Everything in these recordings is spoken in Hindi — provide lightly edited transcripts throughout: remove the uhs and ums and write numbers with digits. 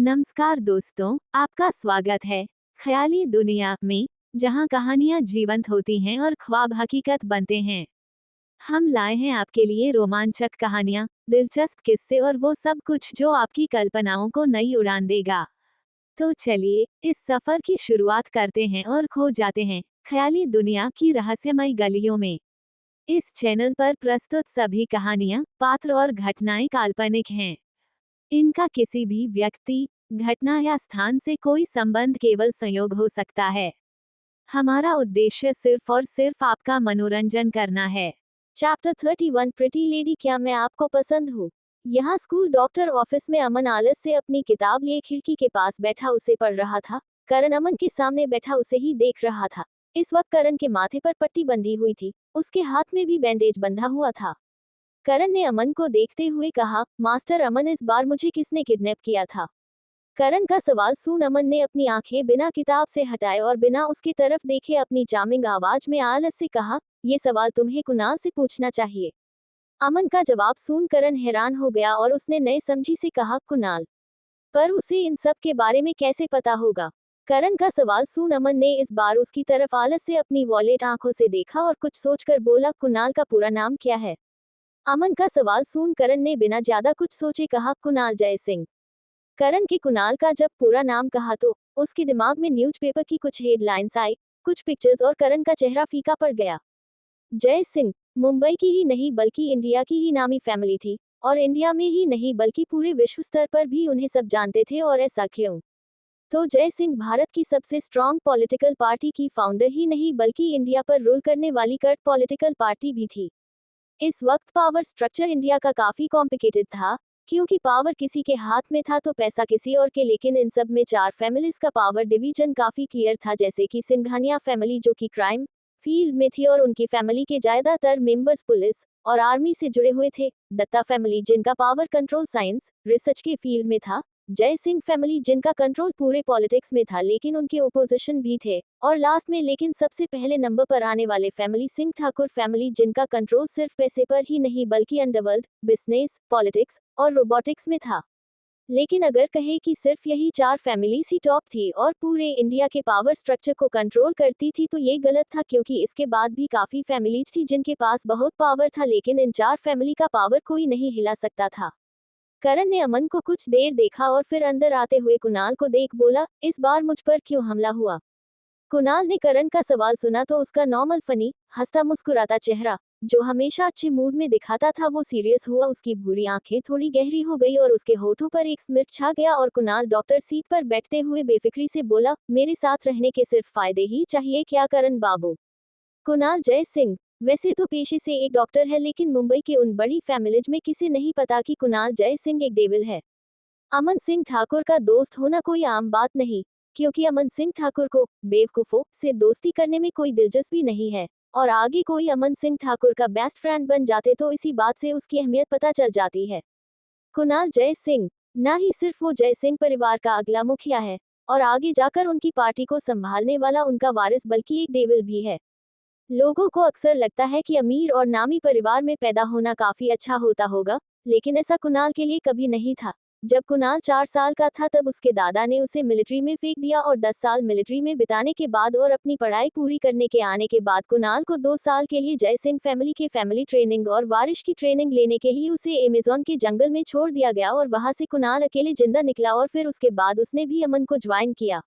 नमस्कार दोस्तों, आपका स्वागत है ख्याली दुनिया में, जहां कहानियां जीवंत होती हैं और ख्वाब हकीकत बनते हैं। हम लाए हैं आपके लिए रोमांचक कहानियां, दिलचस्प किस्से और वो सब कुछ जो आपकी कल्पनाओं को नई उड़ान देगा। तो चलिए इस सफर की शुरुआत करते हैं और खो जाते हैं ख्याली दुनिया की रहस्यमय गलियों में। इस चैनल पर प्रस्तुत सभी कहानियां, पात्र और घटनाएं काल्पनिक हैं। इनका किसी भी व्यक्ति, घटना या स्थान से कोई संबंध केवल संयोग हो सकता है। हमारा उद्देश्य सिर्फ और सिर्फ आपका मनोरंजन करना है। चैप्टर 31 प्रिटी लेडी, क्या मैं आपको पसंद हूँ। यहाँ स्कूल डॉक्टर ऑफिस में अमन आलस से अपनी किताब लिए खिड़की के पास बैठा उसे पढ़ रहा था। करण अमन के सामने बैठा उसे ही देख रहा था। इस वक्त करण के माथे पर पट्टी बंधी हुई थी, उसके हाथ में भी बैंडेज बंधा हुआ था। करण ने अमन को देखते हुए कहा, मास्टर अमन, इस बार मुझे किसने किडनैप किया था। करण का सवाल सुन अमन ने अपनी आंखें बिना किताब से हटाए और बिना उसकी तरफ देखे अपनी चार्मिंग आवाज में आलस से कहा, ये सवाल तुम्हें कुणाल से पूछना चाहिए। अमन का जवाब सुन करण हैरान हो गया और उसने नए समझी से कहा, कुणाल, पर उसे इन सब के बारे में कैसे पता होगा। करण का सवाल सुन अमन ने इस बार उसकी तरफ आलस से अपनी वॉलेट आंखों से देखा और कुछ सोचकर बोला, कुणाल का पूरा नाम क्या है। अमन का सवाल सुन करण ने बिना ज्यादा कुछ सोचे कहा, कुणाल जय सिंह। करण के कुणाल का जब पूरा नाम कहा तो उसके दिमाग में न्यूज़पेपर की कुछ हेडलाइंस आई, कुछ पिक्चर्स और करण का चेहरा फीका पड़ गया। जय सिंह मुंबई की ही नहीं बल्कि इंडिया की ही नामी फैमिली थी, और इंडिया में ही नहीं बल्कि पूरे विश्व स्तर पर भी उन्हें सब जानते थे। और ऐसा क्यों? तो जय सिंह भारत की सबसे स्ट्रॉन्ग पॉलिटिकल पार्टी की फाउंडर ही नहीं बल्कि इंडिया पर रूल करने वाली कर्ट पॉलिटिकल पार्टी भी थी। इस वक्त पावर स्ट्रक्चर इंडिया का काफी कॉम्प्लिकेटेड था, क्योंकि पावर किसी के हाथ में था तो पैसा किसी और के। लेकिन इन सब में चार फैमिलीज का पावर डिवीजन काफी क्लियर था, जैसे कि सिंघानिया फैमिली जो कि क्राइम फील्ड में थी और उनकी फैमिली के ज्यादातर मेंबर्स पुलिस और आर्मी से जुड़े हुए थे। दत्ता फैमिली जिनका पावर कंट्रोल साइंस रिसर्च के फील्ड में था। जय सिंह फैमिली जिनका कंट्रोल पूरे पॉलिटिक्स में था लेकिन उनके ओपोजिशन भी थे। और लास्ट में लेकिन सबसे पहले नंबर पर आने वाले फैमिली सिंह ठाकुर फैमिली जिनका कंट्रोल सिर्फ पैसे पर ही नहीं बल्कि अंडरवर्ल्ड, बिजनेस, पॉलिटिक्स और रोबोटिक्स में था। लेकिन अगर कहे कि सिर्फ यही चार फैमिलीज ही टॉप थी और पूरे इंडिया के पावर स्ट्रक्चर को कंट्रोल करती थी तो ये गलत था, क्योंकि इसके बाद भी काफी फैमिलीज थी जिनके पास बहुत पावर था, लेकिन इन चार फैमिली का पावर कोई नहीं हिला सकता था। करण ने अमन को कुछ देर देखा और फिर अंदर आते हुए कुणाल को देख बोला, इस बार मुझ पर क्यों हमला हुआ। कुणाल ने करण का सवाल सुना तो उसका नॉर्मल फनी हंसता मुस्कुराता चेहरा जो हमेशा अच्छे मूड में दिखाता था वो सीरियस हुआ। उसकी भूरी आंखें थोड़ी गहरी हो गई और उसके होठों पर एक स्मित छा गया। और कुणाल डॉक्टर सीट पर बैठते हुए बेफिक्री से बोला, मेरे साथ रहने के सिर्फ फायदे ही चाहिए क्या करण बाबू। कुणाल जय सिंह वैसे तो पेशे से एक डॉक्टर है, लेकिन मुंबई के उन बड़ी फैमिलीज में किसे नहीं पता कि कुणाल जय सिंह एक डेविल है। अमन सिंह ठाकुर का दोस्त होना कोई आम बात नहीं, क्योंकि अमन सिंह ठाकुर को बेवकूफों से दोस्ती करने में कोई दिलचस्पी नहीं है। और आगे कोई अमन सिंह ठाकुर का बेस्ट फ्रेंड बन जाते तो इसी बात से उसकी अहमियत पता चल जाती है। कुणाल जय सिंह ना ही सिर्फ वो जय सिंह परिवार का अगला मुखिया है और आगे जाकर उनकी पार्टी को संभालने वाला उनका वारिस, बल्कि एक डेविल भी है। लोगों को अक्सर लगता है कि अमीर और नामी परिवार में पैदा होना काफी अच्छा होता होगा, लेकिन ऐसा कुणाल के लिए कभी नहीं था। जब कुणाल 4 साल का था तब उसके दादा ने उसे मिलिट्री में फेंक दिया और 10 साल मिलिट्री में बिताने के बाद और अपनी पढ़ाई पूरी करने के आने के बाद कुणाल को 2 साल के लिए जय सिंह फैमिली के फैमिली ट्रेनिंग और वारिश की ट्रेनिंग लेने के लिए उसे अमेज़न के जंगल में छोड़ दिया गया और वहां से कुणाल अकेले जिंदा निकला और फिर उसके बाद उसने भी अमन को ज्वाइन किया।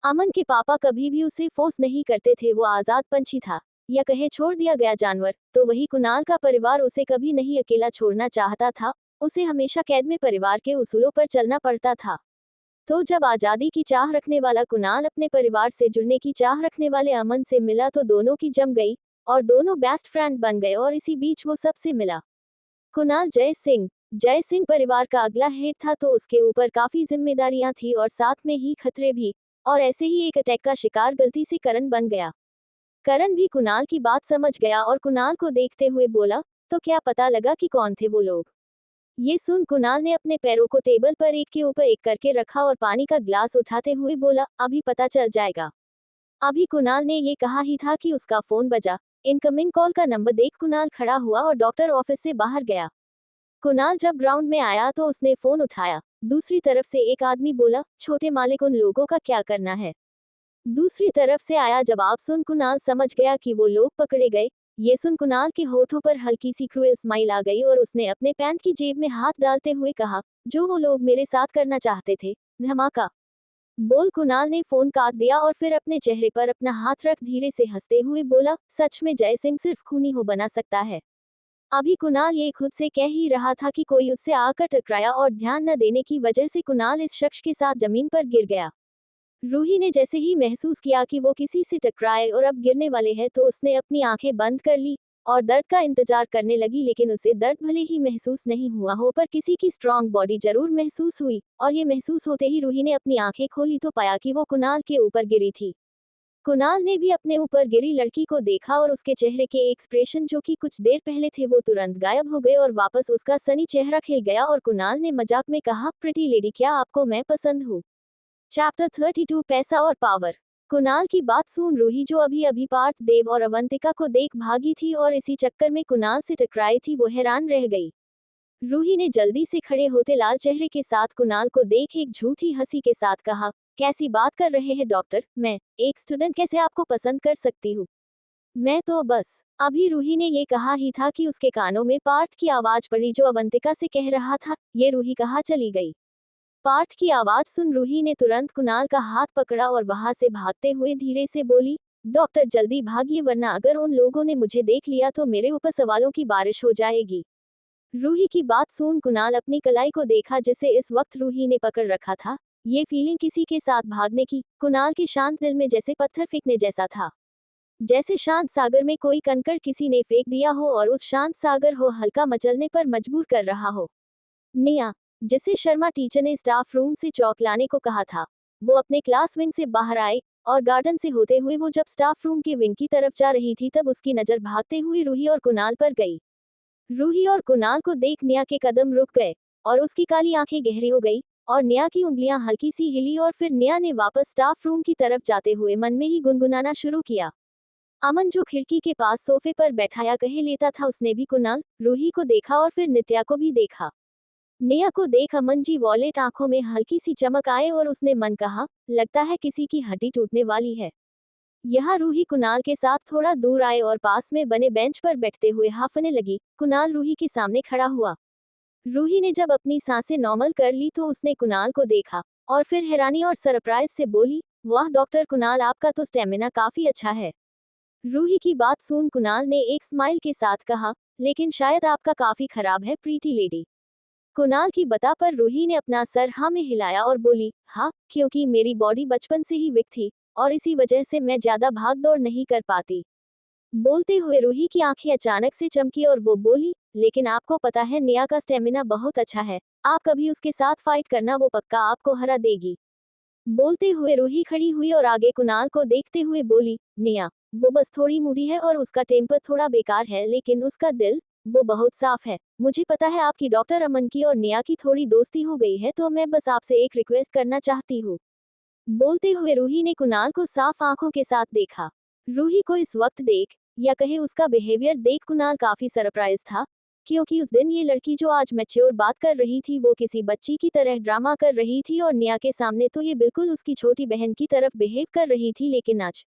अमन के पापा कभी भी उसे फोर्स नहीं करते थे, वो आजाद पंछी था, या कहे छोड़ दिया गया जानवर। तो वही कुणाल का परिवार उसे कभी नहीं अकेला छोड़ना चाहता था, उसे हमेशा कैद में परिवार के उसूलों पर चलना पड़ता था। तो जब आजादी की चाह रखने वाला कुणाल अपने परिवार से जुड़ने की चाह रखने वाले अमन से मिला तो दोनों की जम गई और दोनों बेस्ट फ्रेंड बन गए और इसी बीच वो सबसे मिला। कुणाल जय सिंह परिवार का अगला हेड था, तो उसके ऊपर काफी जिम्मेदारियां थी और साथ में ही खतरे भी। और ऐसे ही एक अटैक का शिकार गलती से करण बन गया। करण भी कुणाल की बात समझ गया और कुणाल को देखते हुए बोला, तो क्या पता लगा कि कौन थे वो लोग। ये सुन कुणाल ने अपने पैरों को टेबल पर एक के ऊपर एक करके रखा और पानी का ग्लास उठाते हुए बोला, अभी पता चल जाएगा। अभी कुणाल ने ये कहा ही था कि उसका फोन बजा। इनकमिंग कॉल का नंबर देख कुणाल खड़ा हुआ और डॉक्टर ऑफिस से बाहर गया। कुणाल जब ग्राउंड में आया तो उसने फोन उठाया। दूसरी तरफ से एक आदमी बोला, छोटे मालिक उन लोगों का क्या करना है। दूसरी तरफ से आया जवाब सुन कुणाल समझ गया कि वो लोग पकड़े गए। ये सुन कुणाल के होठों पर हल्की सी क्रूएल स्माइल आ गई और उसने अपने पैंट की जेब में हाथ डालते हुए कहा, जो वो लोग मेरे साथ करना चाहते थे। धमाका बोल कुणाल ने फोन काट दिया और फिर अपने चेहरे पर अपना हाथ रख धीरे से हंसते हुए बोला, सच में जय सिंह सिर्फ खूनी हो बना सकता है। अभी कुणाल ये खुद से कह ही रहा था कि कोई उससे आकर टकराया और ध्यान न देने की वजह से कुणाल इस शख्स के साथ जमीन पर गिर गया। रूही ने जैसे ही महसूस किया कि वो किसी से टकराए और अब गिरने वाले हैं तो उसने अपनी आंखें बंद कर ली और दर्द का इंतजार करने लगी, लेकिन उसे दर्द भले ही महसूस नहीं हुआ हो पर किसी की स्ट्रांग बॉडी जरूर महसूस हुई, और ये महसूस होते ही रूही ने अपनी आंखें खोली तो पाया कि वो कुणाल के ऊपर गिरी थी। कुणाल ने भी अपने ऊपर गिरी लड़की को देखा और उसके चेहरे के एक्सप्रेशन जो कि कुछ देर पहले थे वो तुरंत गायब हो गए और वापस उसका सनी चेहरा खिल गया और कुणाल ने मजाक में कहा, प्रिटी लेडी क्या आपको मैं पसंद हूँ। चैप्टर 32 पैसा और पावर। कुणाल की बात सुन रूही जो अभी अभी पार्थ देव और अवंतिका को देख भागी थी और इसी चक्कर में कुणाल से टकराई थी, वो हैरान रह गई। रूही ने जल्दी से खड़े होते लाल चेहरे के साथ कुणाल को देख एक झूठी हंसी के साथ कहा, कैसी बात कर रहे हैं डॉक्टर, मैं एक स्टूडेंट कैसे आपको पसंद कर सकती हूँ। मैं तो बस। अभी रूही ने ये कहा ही था कि उसके कानों में पार्थ की आवाज पड़ी जो अवंतिका से कह रहा था, ये रूही कहाँ चली गई। पार्थ की आवाज सुन रूही ने तुरंत कुणाल का हाथ पकड़ा और वहां से भागते हुए धीरे से बोली, डॉक्टर जल्दी भागिए वरना अगर उन लोगों ने मुझे देख लिया तो मेरे ऊपर सवालों की बारिश हो जाएगी। रूही की बात सुन कुणाल अपनी कलाई को देखा जिसे इस वक्त रूही ने पकड़ रखा था। ये फीलिंग किसी के साथ भागने की कुणाल के शांत दिल में जैसे पत्थर फेंकने जैसा था। जैसे शांत सागर में कोई कंकड़ किसी ने फेंक दिया हो और उस शांत सागर हो हल्का मचलने पर मजबूर कर रहा हो। निया, जिसे शर्मा टीचर ने स्टाफ रूम से चौक लाने को कहा था, वो अपने क्लास विंग से बाहर आए और गार्डन से होते हुए वो जब स्टाफ रूम के विंग की तरफ जा रही थी तब उसकी नजर भागते हुए रूही और कुणाल पर गई। रूही और कुणाल को देख निया के कदम रुक गए और उसकी काली आंखें गहरी हो गई और निया की उंगलियां हल्की सी हिली और फिर निया ने वापस स्टाफ रूम की तरफ जाते हुए मन में ही गुनगुनाना शुरू किया। अमन जो खिड़की के पास सोफे पर बैठाया कहे लेता था उसने भी कुणाल, रूही को देखा और फिर नित्या को भी देखा। निया को देख अमन जी वॉलेट आंखों में हल्की सी चमक आए और उसने मन कहा, लगता है किसी की हड्डी टूटने वाली है। यहाँ रूही कुणाल के साथ थोड़ा दूर आए और पास में बने बेंच पर बैठते हुए हाफने लगी। कुणाल रूही के सामने खड़ा हुआ। रूही ने जब अपनी सांसें नॉर्मल कर ली तो उसने कुणाल को देखा और फिर हैरानी और सरप्राइज से बोली, वाह डॉक्टर कुणाल आपका तो स्टेमिना काफी अच्छा है। रूही की बात सुन कुणाल ने एक स्माइल के साथ कहा, लेकिन शायद आपका काफी खराब है प्रीटी लेडी। कुणाल की बता पर रूही ने अपना सर हाँ में हिलाया और बोली, हाँ क्योंकि मेरी बॉडी बचपन से ही वीक थी और इसी वजह से मैं ज्यादा भाग दौड़ नहीं कर पाती। बोलते हुए रूही की आंखें अचानक से चमकी और वो बोली, लेकिन आपको पता है निया का स्टेमिना बहुत अच्छा है, आप कभी उसके साथ फाइट करना, वो पक्का आपको हरा देगी। बोलते हुए रूही खड़ी हुई और आगे कुणाल को देखते हुए बोली, निया वो बस थोड़ी मूडी है और उसका टेम्पर थोड़ा बेकार है, लेकिन उसका दिल वो बहुत साफ है। मुझे पता है आपकी डॉक्टर अमन की और निया की थोड़ी दोस्ती हो गई है तो मैं बस आपसे एक रिक्वेस्ट करना चाहती हूँ। बोलते हुए रूही ने कुणाल को साफ आंखों के साथ देखा। रूही को इस वक्त देख या कहे उसका बिहेवियर देख कुणाल काफी सरप्राइज था, क्योंकि उस दिन ये लड़की जो आज मैच्योर बात कर रही थी वो किसी बच्ची की तरह ड्रामा कर रही थी और निया के सामने तो ये बिल्कुल उसकी छोटी बहन की तरफ बिहेव कर रही थी। लेकिन आज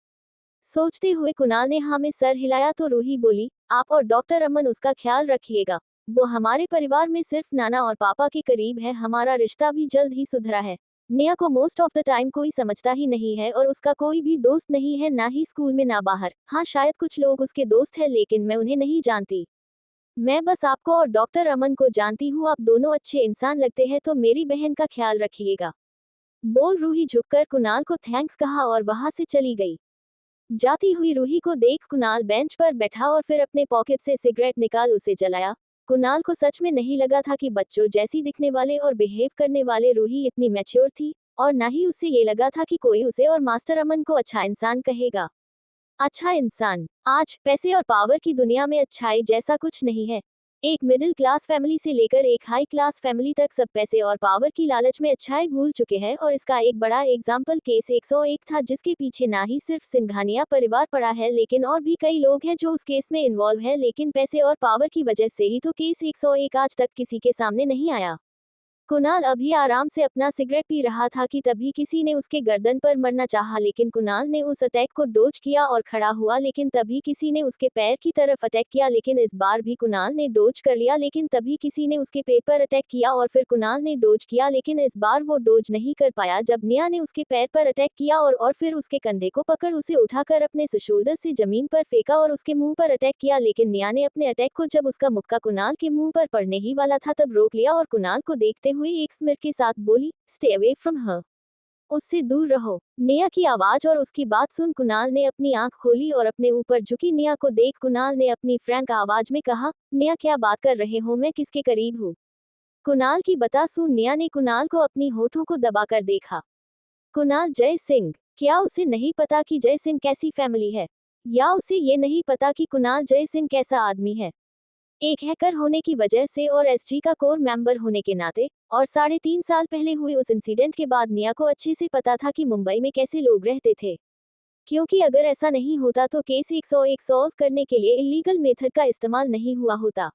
सोचते हुए कुणाल ने हाँ में सर हिलाया तो रूही बोली, आप और डॉक्टर अमन उसका ख्याल रखिएगा, वो हमारे परिवार में सिर्फ नाना और पापा के करीब है, हमारा रिश्ता भी जल्द ही सुधरा है। निया को मोस्ट ऑफ द टाइम कोई समझता ही नहीं है और उसका कोई भी दोस्त नहीं है, ना ही स्कूल में ना बाहर। हाँ शायद कुछ लोग उसके दोस्त हैं लेकिन मैं उन्हें नहीं जानती। मैं बस आपको और डॉक्टर अमन को जानती हूँ, आप दोनों अच्छे इंसान लगते हैं, तो मेरी बहन का ख्याल रखिएगा। बोल रूही झुककर कुणाल को थैंक्स कहा और वहां से चली गई। जाती हुई रूही को देख कुणाल बेंच पर बैठा और फिर अपने पॉकेट से सिगरेट निकाल उसे जलाया। कुणाल को सच में नहीं लगा था कि बच्चों जैसी दिखने वाले और बिहेव करने वाले रूही इतनी मैच्योर थी, और ना ही उसे ये लगा था कि कोई उसे और मास्टर अमन को अच्छा इंसान कहेगा। अच्छा इंसान। आज पैसे और पावर की दुनिया में अच्छाई जैसा कुछ नहीं है। एक मिडिल क्लास फैमिली से लेकर एक हाई क्लास फैमिली तक सब पैसे और पावर की लालच में अच्छाई भूल चुके हैं, और इसका एक बड़ा एग्जाम्पल केस 101 था जिसके पीछे ना ही सिर्फ सिंघानिया परिवार पड़ा है लेकिन और भी कई लोग हैं जो उस केस में इन्वॉल्व है, लेकिन पैसे और पावर की वजह से ही तो केस 101 आज तक किसी के सामने नहीं आया। कुणाल अभी आराम से अपना सिगरेट पी रहा था कि तभी किसी ने उसके गर्दन पर मरना चाहा, लेकिन कुणाल ने उस अटैक को डोज किया और खड़ा हुआ। लेकिन तभी किसी ने उसके पैर की तरफ अटैक किया, लेकिन इस बार भी कुणाल ने डोज कर लिया। लेकिन तभी किसी ने उसके पेट पर अटैक किया और फिर कुणाल ने डोज किया, लेकिन इस बार वो डोज नहीं कर पाया। जब निया ने उसके पैर पर अटैक किया और फिर उसके कंधे को पकड़ उसे उठाकर अपने शोल्डर से जमीन पर फेंका और उसके मुंह पर अटैक किया। लेकिन निया ने अपने अटैक को जब उसका मुक्का कुणाल के मुंह पर पड़ने ही वाला था तब रोक लिया और कुणाल को देखते हुए एक स्मिर के साथ बोली, स्टे अवे फ्रॉम हर, उससे दूर रहो। निया की आवाज और उसकी बात सुन कुणाल ने अपनी आंख खोली और अपने ऊपर झुकी निया को देख कुणाल ने अपनी फ्रैंक आवाज में कहा, निया क्या बात कर रहे हो, मैं किसके करीब हूँ? कुणाल की बता सुन निया ने कुणाल को अपनी होठों को दबाकर देखा। कुणाल जय सिंह, क्या उसे नहीं पता कि जय सिंह कैसी फैमिली है, या उसे ये नहीं पता कि कुणाल जय सिंह कैसा आदमी है? एक हैकर होने की वजह से और एसजी का कोर मेंबर होने के नाते और 3.5 साल पहले हुए उस इंसिडेंट के बाद निया को अच्छे से पता था कि मुंबई में कैसे लोग रहते थे, क्योंकि अगर ऐसा नहीं होता तो केस 101 सॉल्व करने के लिए इलीगल मेथड का इस्तेमाल नहीं हुआ होता।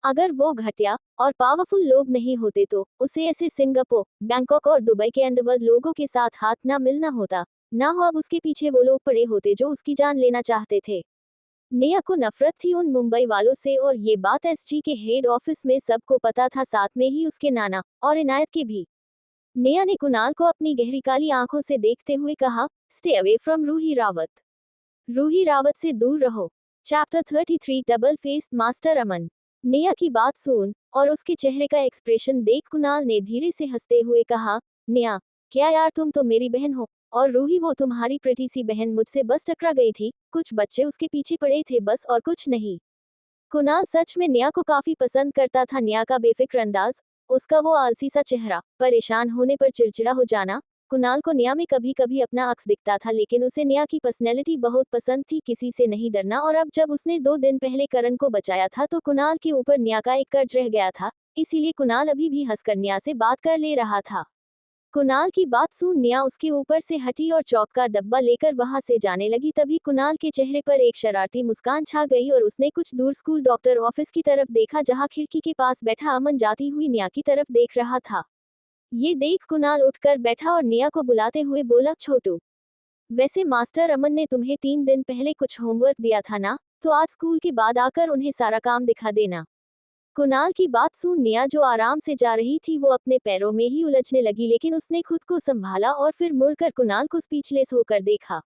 अगर वो घटिया और पावरफुल लोग नहीं होते तो उसे ऐसे सिंगापुर, बैंकॉक और दुबई के अंडरवर्ल्ड लोगों के साथ हाथ ना मिलना होता, ना हो अब उसके पीछे वो लोग पड़े होते जो उसकी जान लेना चाहते थे। निया को नफरत थी उन मुंबई वालों से और ये बात एसजी के हेड ऑफिस में सबको पता था, साथ में ही उसके नाना और इनायत के भी। निया ने कुणाल को अपनी गहरी काली आंखों से देखते हुए कहा, stay away from Ruhi Rawat, Ruhi Rawat से दूर रहो। Chapter 33 double faced master Aman. Niya की बात सुन और उसके चेहरे का एक्सप्रेशन देख कुणाल ने धीरे से हंसते हुए कहा, निया क्या यार, तुम तो मेरी बहन हो, और रूही वो तुम्हारी प्रिटी सी बहन मुझसे बस टकरा गई थी, कुछ बच्चे उसके पीछे पड़े थे बस और कुछ नहीं। कुणाल सच में निया को काफी पसंद करता था। निया का बेफिक्र अंदाज, उसका वो आलसी सा चेहरा, परेशान होने पर चिड़चिड़ा हो जाना, कुणाल को निया में कभी कभी अपना अक्स दिखता था। लेकिन उसे निया की पर्सनैलिटी बहुत पसंद थी, किसी से नहीं डरना। और अब जब उसने 2 दिन पहले करण को बचाया था तो कुणाल के ऊपर निया का एक कर्ज रह गया था, इसीलिए कुणाल अभी भी हंसकर निया से बात कर ले रहा था। कुणाल की बात सुन निया उसके ऊपर से हटी और चौक का डब्बा लेकर वहां से जाने लगी। तभी कुणाल के चेहरे पर एक शरारती मुस्कान छा गई और उसने कुछ दूर स्कूल डॉक्टर ऑफिस की तरफ देखा, जहां खिड़की के पास बैठा अमन जाती हुई निया की तरफ देख रहा था। ये देख कुणाल उठकर बैठा और निया को बुलाते हुए बोला, छोटू, वैसे मास्टर अमन ने तुम्हें 3 दिन पहले कुछ होमवर्क दिया था ना, तो आज स्कूल के बाद आकर उन्हें सारा काम दिखा देना। कुणाल की बात सुन निया जो आराम से जा रही थी वो अपने पैरों में ही उलझने लगी, लेकिन उसने खुद को संभाला और फिर मुड़कर कुणाल को स्पीचलेस होकर देखा।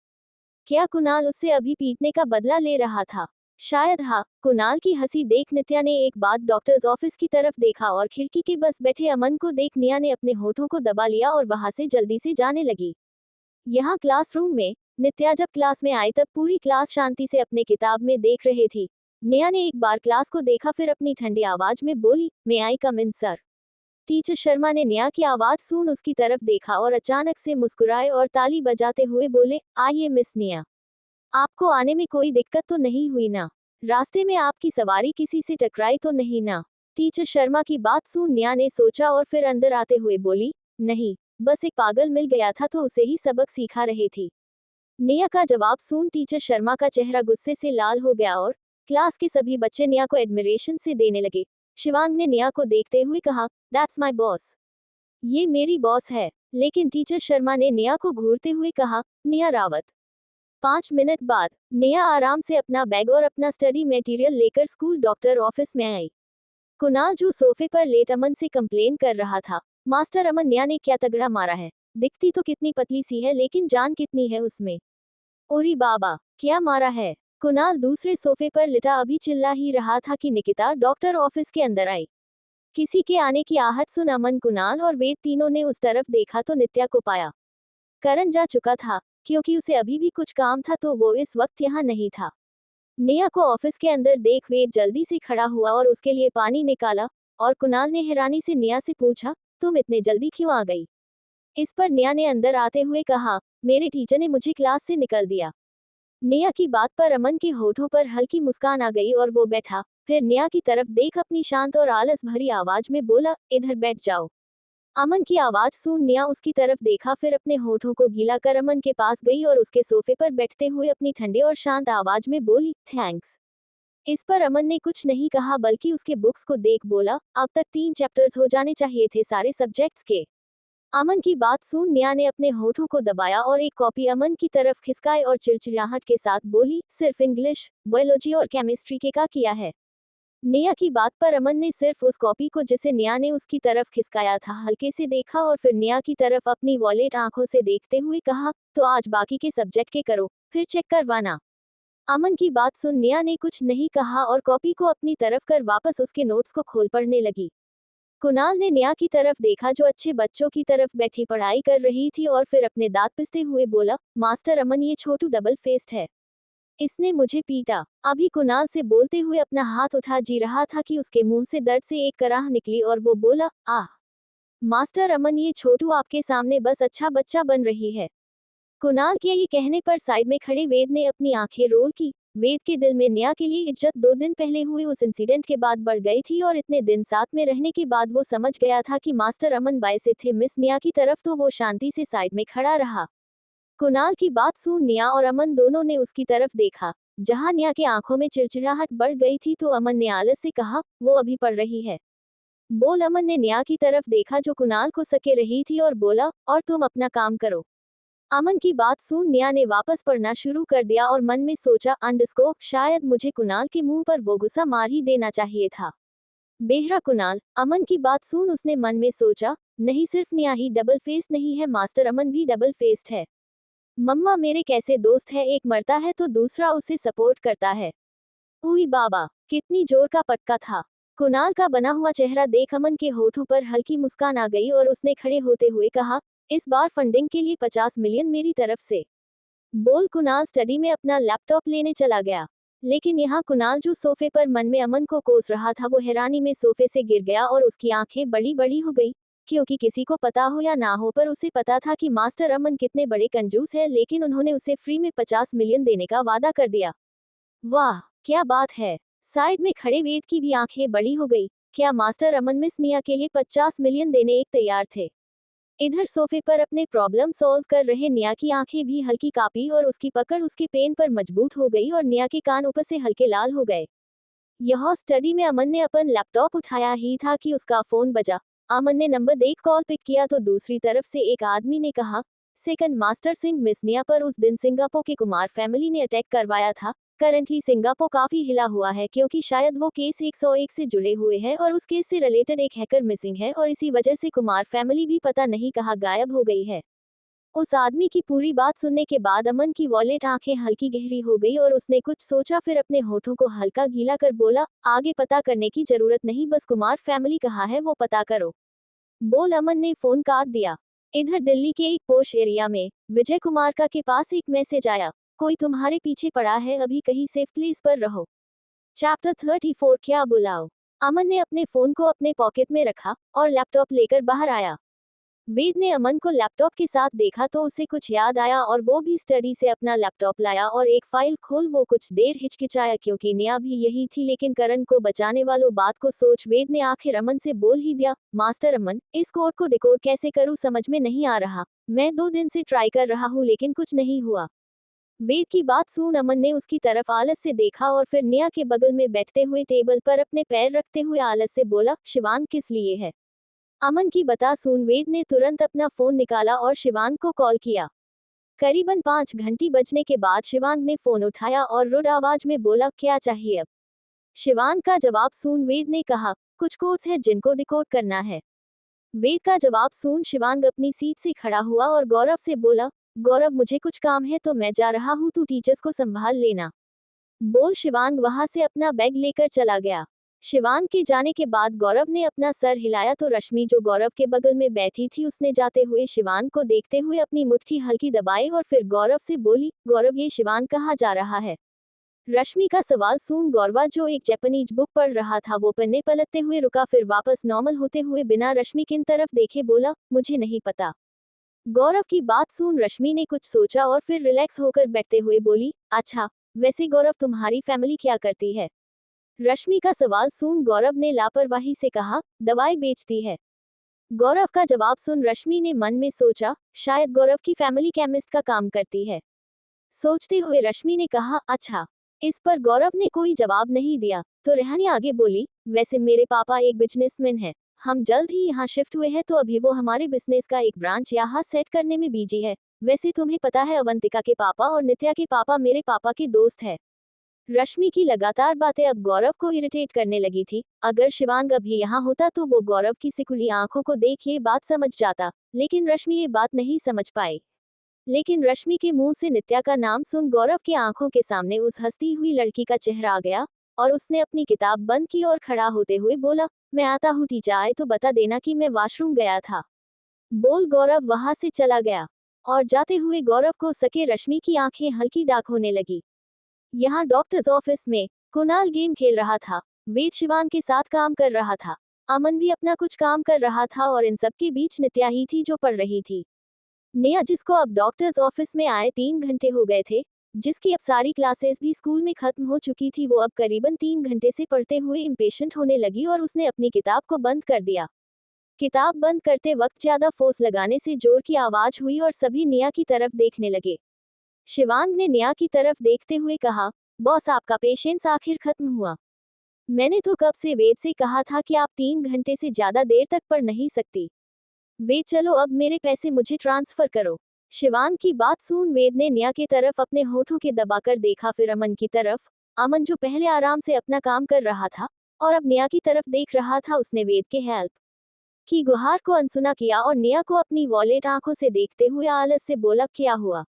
क्या कुणाल उससे अभी पीटने का बदला ले रहा था? शायद हाँ। कुणाल की हंसी देख नित्या ने एक बार डॉक्टर्स ऑफिस की तरफ देखा और खिड़की के बस बैठे अमन को देख निया ने अपने होठों को दबा लिया और वहां से जल्दी से जाने लगी। यहाँ क्लासरूम में नित्या जब क्लास में आई तब पूरी क्लास शांति से अपने किताब में देख रहे थी। निया ने एक बार क्लास को देखा, फिर अपनी ठंडी आवाज में बोली, मे आई कम इन सर। टीचर शर्मा ने निया की आवाज सुन उसकी तरफ देखा और अचानक से मुस्कुराए और ताली बजाते हुए बोले, आइए मिस निया, आपको आने में कोई दिक्कत तो नहीं हुई ना? रास्ते में आपकी सवारी किसी से टकराई तो नहीं ना? टीचर शर्मा की बात सुन निया ने सोचा और फिर अंदर आते हुए बोली, नहीं, बस एक पागल मिल गया था तो उसे ही सबक सिखा रही थी। निया का जवाब सुन टीचर शर्मा का चेहरा गुस्से से लाल हो गया और क्लास के सभी बच्चे निया को एडमिरेशन से देने लगे। शिवांग ने निया को देखते हुए कहा, दैट्स माय बॉस, ये मेरी बॉस है। लेकिन टीचर शर्मा ने निया को घूरते हुए कहा, निया रावत। 5 मिनट बाद निया आराम से अपना बैग और अपना स्टडी मटेरियल लेकर स्कूल डॉक्टर ऑफिस में आई। कुणाल जो सोफे पर लेट अमन से कंप्लेन कर रहा था, मास्टर अमन, निया ने क्या तगड़ा मारा है, दिखती तो कितनी पतली सी है लेकिन जान कितनी है उसमें। ओरी बाबा, क्या मारा है? कुणाल दूसरे सोफे पर लिटा अभी चिल्ला ही रहा था कि निकिता डॉक्टर ऑफिस के अंदर आई। किसी के आने की आहट सुन अमन, कुणाल और वेद तीनों ने उस तरफ देखा तो नित्या को पाया। करण जा चुका था, क्योंकि उसे अभी भी कुछ काम था तो वो इस वक्त यहाँ नहीं था। निया को ऑफिस के अंदर देख वेद जल्दी से खड़ा हुआ और उसके लिए पानी निकाला, और कुणाल ने हैरानी से निया से पूछा, तुम इतने जल्दी क्यों आ गई? इस पर निया ने अंदर आते हुए कहा, मेरे टीचर ने मुझे क्लास से निकल दिया। निया की बात पर अमन के होठों पर हल्की मुस्कान आ गई और वो बैठा, फिर निया की तरफ देख अपनी शांत और आलस भरी आवाज में बोला, इधर बैठ जाओ। अमन की आवाज सुन निया उसकी तरफ देखा, फिर अपने होठों को गीला कर अमन के पास गई और उसके सोफे पर बैठते हुए अपनी ठंडे और शांत आवाज में बोली, थैंक्स। इस पर अमन ने कुछ नहीं कहा बल्कि उसके बुक्स को देख बोला, अब तक 3 चैप्टर्स हो जाने चाहिए थे सारे सब्जेक्ट्स के। अमन की बात सुन निया ने अपने होठों को दबाया और एक कॉपी अमन की तरफ खिसकाई और चिड़चिड़ाहट के साथ बोली, सिर्फ इंग्लिश, बायोलॉजी और केमिस्ट्री के का किया है। निया की बात पर अमन ने सिर्फ उस कॉपी को जिसे निया ने उसकी तरफ खिसकाया था हल्के से देखा और फिर निया की तरफ अपनी वॉलेट आंखों से देखते हुए कहा, तो आज बाकी के सब्जेक्ट के करो, फिर चेक करवाना। अमन की बात सुन निया ने कुछ नहीं कहा और कॉपी को अपनी तरफ कर वापस उसके नोट्स को खोल पढ़ने लगी। कुणाल ने निया की तरफ देखा जो अच्छे बच्चों की तरफ बैठी पढ़ाई कर रही थी और फिर अपने दांत पिसते हुए बोला, मास्टर अमन ये छोटू डबल फेस्ड है। इसने मुझे पीटा। अभी कुणाल से बोलते हुए अपना हाथ उठा जी रहा था कि उसके मुंह से दर्द से एक कराह निकली और वो बोला, आह मास्टर अमन ये छोटू आपके सामने बस अच्छा बच्चा बन रही है। कुणाल के ये कहने पर साइड में खड़े वेद ने अपनी आंखें रोल की। वेद के दिल में निया के लिए इज्जत 2 दिन पहले हुए उस इंसिडेंट के बाद बढ़ गई थी और इतने दिन साथ में रहने के बाद वो समझ गया था कि मास्टर अमन बायसे थे मिस निया की तरफ तो वो शांति से साइड में खड़ा रहा। कुणाल की बात सुन निया और अमन दोनों ने उसकी तरफ देखा। जहां निया के आंखों में चिड़चिड़ाहट बढ़ गई थी तो अमन ने आलस से कहा, वो अभी पढ़ रही है। बोल अमन ने निया की तरफ देखा जो कुणाल को सके रही थी और बोला, और तुम अपना काम करो। अमन की बात सुन निया ने वापस पढ़ना शुरू कर दिया और मन में सोचा, अंडरस्कोर शायद मुझे कुणाल के मुंह पर वो गुस्सा मार ही देना चाहिए था। बेहरा कुणाल। अमन की बात सुन उसने मन में सोचा, नहीं सिर्फ निया ही डबल फेस्ड नहीं है मास्टर अमन भी डबल फेस्ड है। मम्मा मेरे कैसे दोस्त है, एक मरता है तो दूसरा उसे सपोर्ट करता है। उई बाबा कितनी जोर का पटका था। कुणाल का बना हुआ चेहरा देख अमन के होठों पर हल्की मुस्कान आ गई और उसने खड़े होते हुए कहा, इस बार फंडिंग के लिए 50 मिलियन मेरी तरफ से। बोल कुणाल स्टडी में अपना लैपटॉप लेने चला गया। लेकिन यहाँ कुणाल जो सोफे पर मन में अमन को कोस रहा था वो हैरानी में सोफे से गिर गया और उसकी आंखें बड़ी बड़ी हो गई। क्योंकि किसी को पता हो या ना हो पर उसे पता था कि मास्टर अमन कितने बड़े कंजूस है, लेकिन उन्होंने उसे फ्री में 50 मिलियन देने का वादा कर दिया। वाह क्या बात है। साइड में खड़े वेद की भी आंखें बड़ी हो गई। क्या मास्टर अमन मिस निया के लिए 50 मिलियन देने एक तैयार थे। इधर सोफे पर अपने प्रॉब्लम सॉल्व कर रहे निया की आंखें भी हल्की कांपी और उसकी पकड़ उसके पेन पर मजबूत हो गई और निया के कान ऊपर से हल्के लाल हो गए। यह स्टडी में अमन ने अपन लैपटॉप उठाया ही था कि उसका फोन बजा। अमन ने नंबर देख कॉल पिक किया तो दूसरी तरफ से एक आदमी ने कहा, सेकंड मास्टर सिंह मिस निया पर उस दिन सिंगापुर के कुमार फैमिली ने अटैक करवाया था। करंटली सिंगापुर काफी हिला हुआ है क्योंकि शायद वो केस 101 से जुड़े हुए हैं और उस केस से रिलेटेड एक हैकर मिसिंग है और इसी वजह से कुमार फैमिली भी पता नहीं कहाँ गायब हो गई है। उस आदमी की पूरी बात सुनने के बाद अमन की वॉलेट आंखें हल्की गहरी हो गई और उसने कुछ सोचा फिर अपने होठों को हल्का गीला कर बोला, आगे पता करने की जरूरत नहीं, बस कुमार फैमिली कहाँ है वो पता करो। बोल अमन ने फोन काट दिया। इधर दिल्ली के एक पोश एरिया में विजय कुमार का के पास एक मैसेज आया, कोई तुम्हारे पीछे पड़ा है, अभी कहीं सेफ प्लेस पर रहो। चैप्टर 34 क्या बुलाओ। अमन ने अपने फोन को अपने पॉकेट में रखा और लैपटॉप लेकर बाहर आया। वेद ने अमन को लैपटॉप के साथ देखा तो उसे कुछ याद आया और वो भी स्टडी से अपना लैपटॉप लाया और एक फाइल खोल वो कुछ देर हिचकिचाया क्योंकि निया भी यही थी, लेकिन करण को बचाने वालों बात को सोच वेद ने आखिर अमन से बोल ही दिया, मास्टर अमन इस कोड को डिकोड कैसे करूं समझ में नहीं आ रहा, मैं 2 दिन से ट्राई कर रहा हूं लेकिन कुछ नहीं हुआ। वेद की बात सुन अमन ने उसकी तरफ आलस से देखा और फिर निया के बगल में बैठते हुए टेबल पर अपने पैर रखते हुए आलस से बोला, शिवांग किस लिए है। अमन की बता सुन वेद ने तुरंत अपना फोन निकाला और शिवांग को कॉल किया। करीबन 5 घंटे बजने के बाद शिवांग ने फोन उठाया और रुड आवाज में बोला, क्या चाहिए अब। शिवांग का जवाब सुन वेद ने कहा, कुछ कोड्स है जिनको डिकोड करना है। वेद का जवाब सुन शिवांग अपनी सीट से खड़ा हुआ और गौरव से बोला, गौरव मुझे कुछ काम है तो मैं जा रहा हूँ, तू टीचर्स को संभाल लेना। बोल शिवांग वहां से अपना बैग लेकर चला गया। शिवांग के जाने के बाद गौरव ने अपना सर हिलाया तो रश्मि जो गौरव के बगल में बैठी थी उसने जाते हुए शिवांग को देखते हुए अपनी मुट्ठी हल्की दबाई और फिर गौरव से बोली, गौरव ये शिवांग कहाँ जा रहा है। रश्मि का सवाल सुन गौरवा जो एक जापानीज बुक पढ़ रहा था वो पन्ने पलटते हुए रुका, फिर वापस नॉर्मल होते हुए बिना रश्मि किन तरफ देखे बोला, मुझे नहीं पता। गौरव की बात सुन रश्मि ने कुछ सोचा और फिर रिलैक्स होकर बैठते हुए बोली, अच्छा वैसे गौरव तुम्हारी फैमिली क्या करती है। रश्मि का सवाल सुन गौरव ने लापरवाही से कहा, दवाई बेचती है। गौरव का जवाब सुन रश्मि ने मन में सोचा, शायद गौरव की फैमिली केमिस्ट का काम करती है। सोचते हुए रश्मि ने कहा, अच्छा इस पर गौरव ने कोई जवाब नहीं दिया, तो रेहानी आगे बोली, वैसे मेरे पापा एक बिजनेसमैन है, हम जल्द ही यहाँ शिफ्ट हुए हैं तो अभी वो हमारे बिजनेस का एक ब्रांच यहाँ सेट करने में बिजी है। वैसे तुम्हें पता है अवंतिका के पापा और नित्या के पापा मेरे पापा के दोस्त है। रश्मि की लगातार बातें अब गौरव को इरिटेट करने लगी थी। अगर शिवांग अभी यहाँ होता तो वो गौरव की सिकुड़ी आंखों को देख ये बात समझ जाता, लेकिन रश्मि ये बात नहीं समझ पाई। लेकिन रश्मि के मुंह से नित्या का नाम सुन गौरव की आंखों के सामने उस हंसती हुई लड़की का चेहरा आ गया, और उसने अपनी किताब बंद की और खड़ा होते हुए बोला, मैं आता हूँ टीचर, आए तो बता देना कि मैं वॉशरूम गया था। बोल गौरव वहां से चला गया, और जाते हुए गौरव को सके रश्मि की आंखें हल्की डार्क होने लगी। यहाँ डॉक्टर्स ऑफिस में कुणाल गेम खेल रहा था, वेद शिवान के साथ काम कर रहा था, अमन भी अपना कुछ काम कर रहा था, और इन सब के बीच नित्या ही थी जो पढ़ रही थी। नेहा, जिसको अब डॉक्टर्स ऑफिस में आए 3 घंटे हो गए थे, जिसकी अब सारी क्लासेस भी स्कूल में खत्म हो चुकी थी, वो अब करीबन 3 घंटे से पढ़ते हुए इम्पेशेंट होने लगी और उसने अपनी किताब को बंद कर दिया। किताब बंद करते वक्त ज्यादा फोर्स लगाने से जोर की आवाज हुई और सभी नेहा की तरफ देखने लगे। शिवांग ने नेहा की तरफ देखते हुए कहा, बॉस आपका पेशेंस आखिर खत्म हुआ। मैंने तो कब से वेद से कहा था कि आप 3 घंटे से ज्यादा देर तक पढ़ नहीं सकती। वेद, चलो अब मेरे पैसे मुझे ट्रांसफर करो। शिवांग की बात सुन वेद ने नेहा की तरफ अपने होठों के दबाकर देखा, फिर अमन की तरफ। अमन जो पहले आराम से अपना काम कर रहा था और अब नेहा की तरफ देख रहा था, उसने वेद के हेल्प की गुहार को अनसुना किया और नेहा को अपनी वॉलेट आंखों से देखते हुए आलस से बोला, क्या हुआ।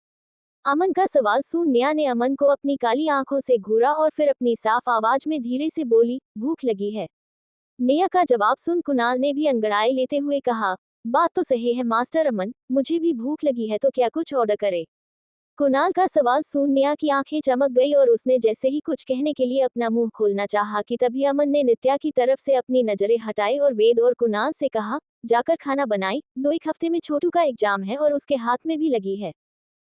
अमन का सवाल सुन नेहा ने अमन को अपनी काली आंखों से घूरा और फिर अपनी साफ आवाज में धीरे से बोली, भूख लगी है। नेहा का जवाब सुन कुणाल ने भी अंगड़ाई लेते हुए कहा, बात तो सही है मास्टर अमन, मुझे भी भूख लगी है, तो क्या कुछ ऑर्डर करे। कुणाल का सवाल सुन नेहा की आंखें चमक गई और उसने जैसे ही कुछ कहने के लिए अपना मुंह खोलना चाहा कि तभी अमन ने नित्या की तरफ से अपनी नजरें हटाई और वेद और कुणाल से कहा, जाकर खाना बनाई, 1 हफ्ते में छोटू का एग्जाम है और उसके हाथ में भी लगी है।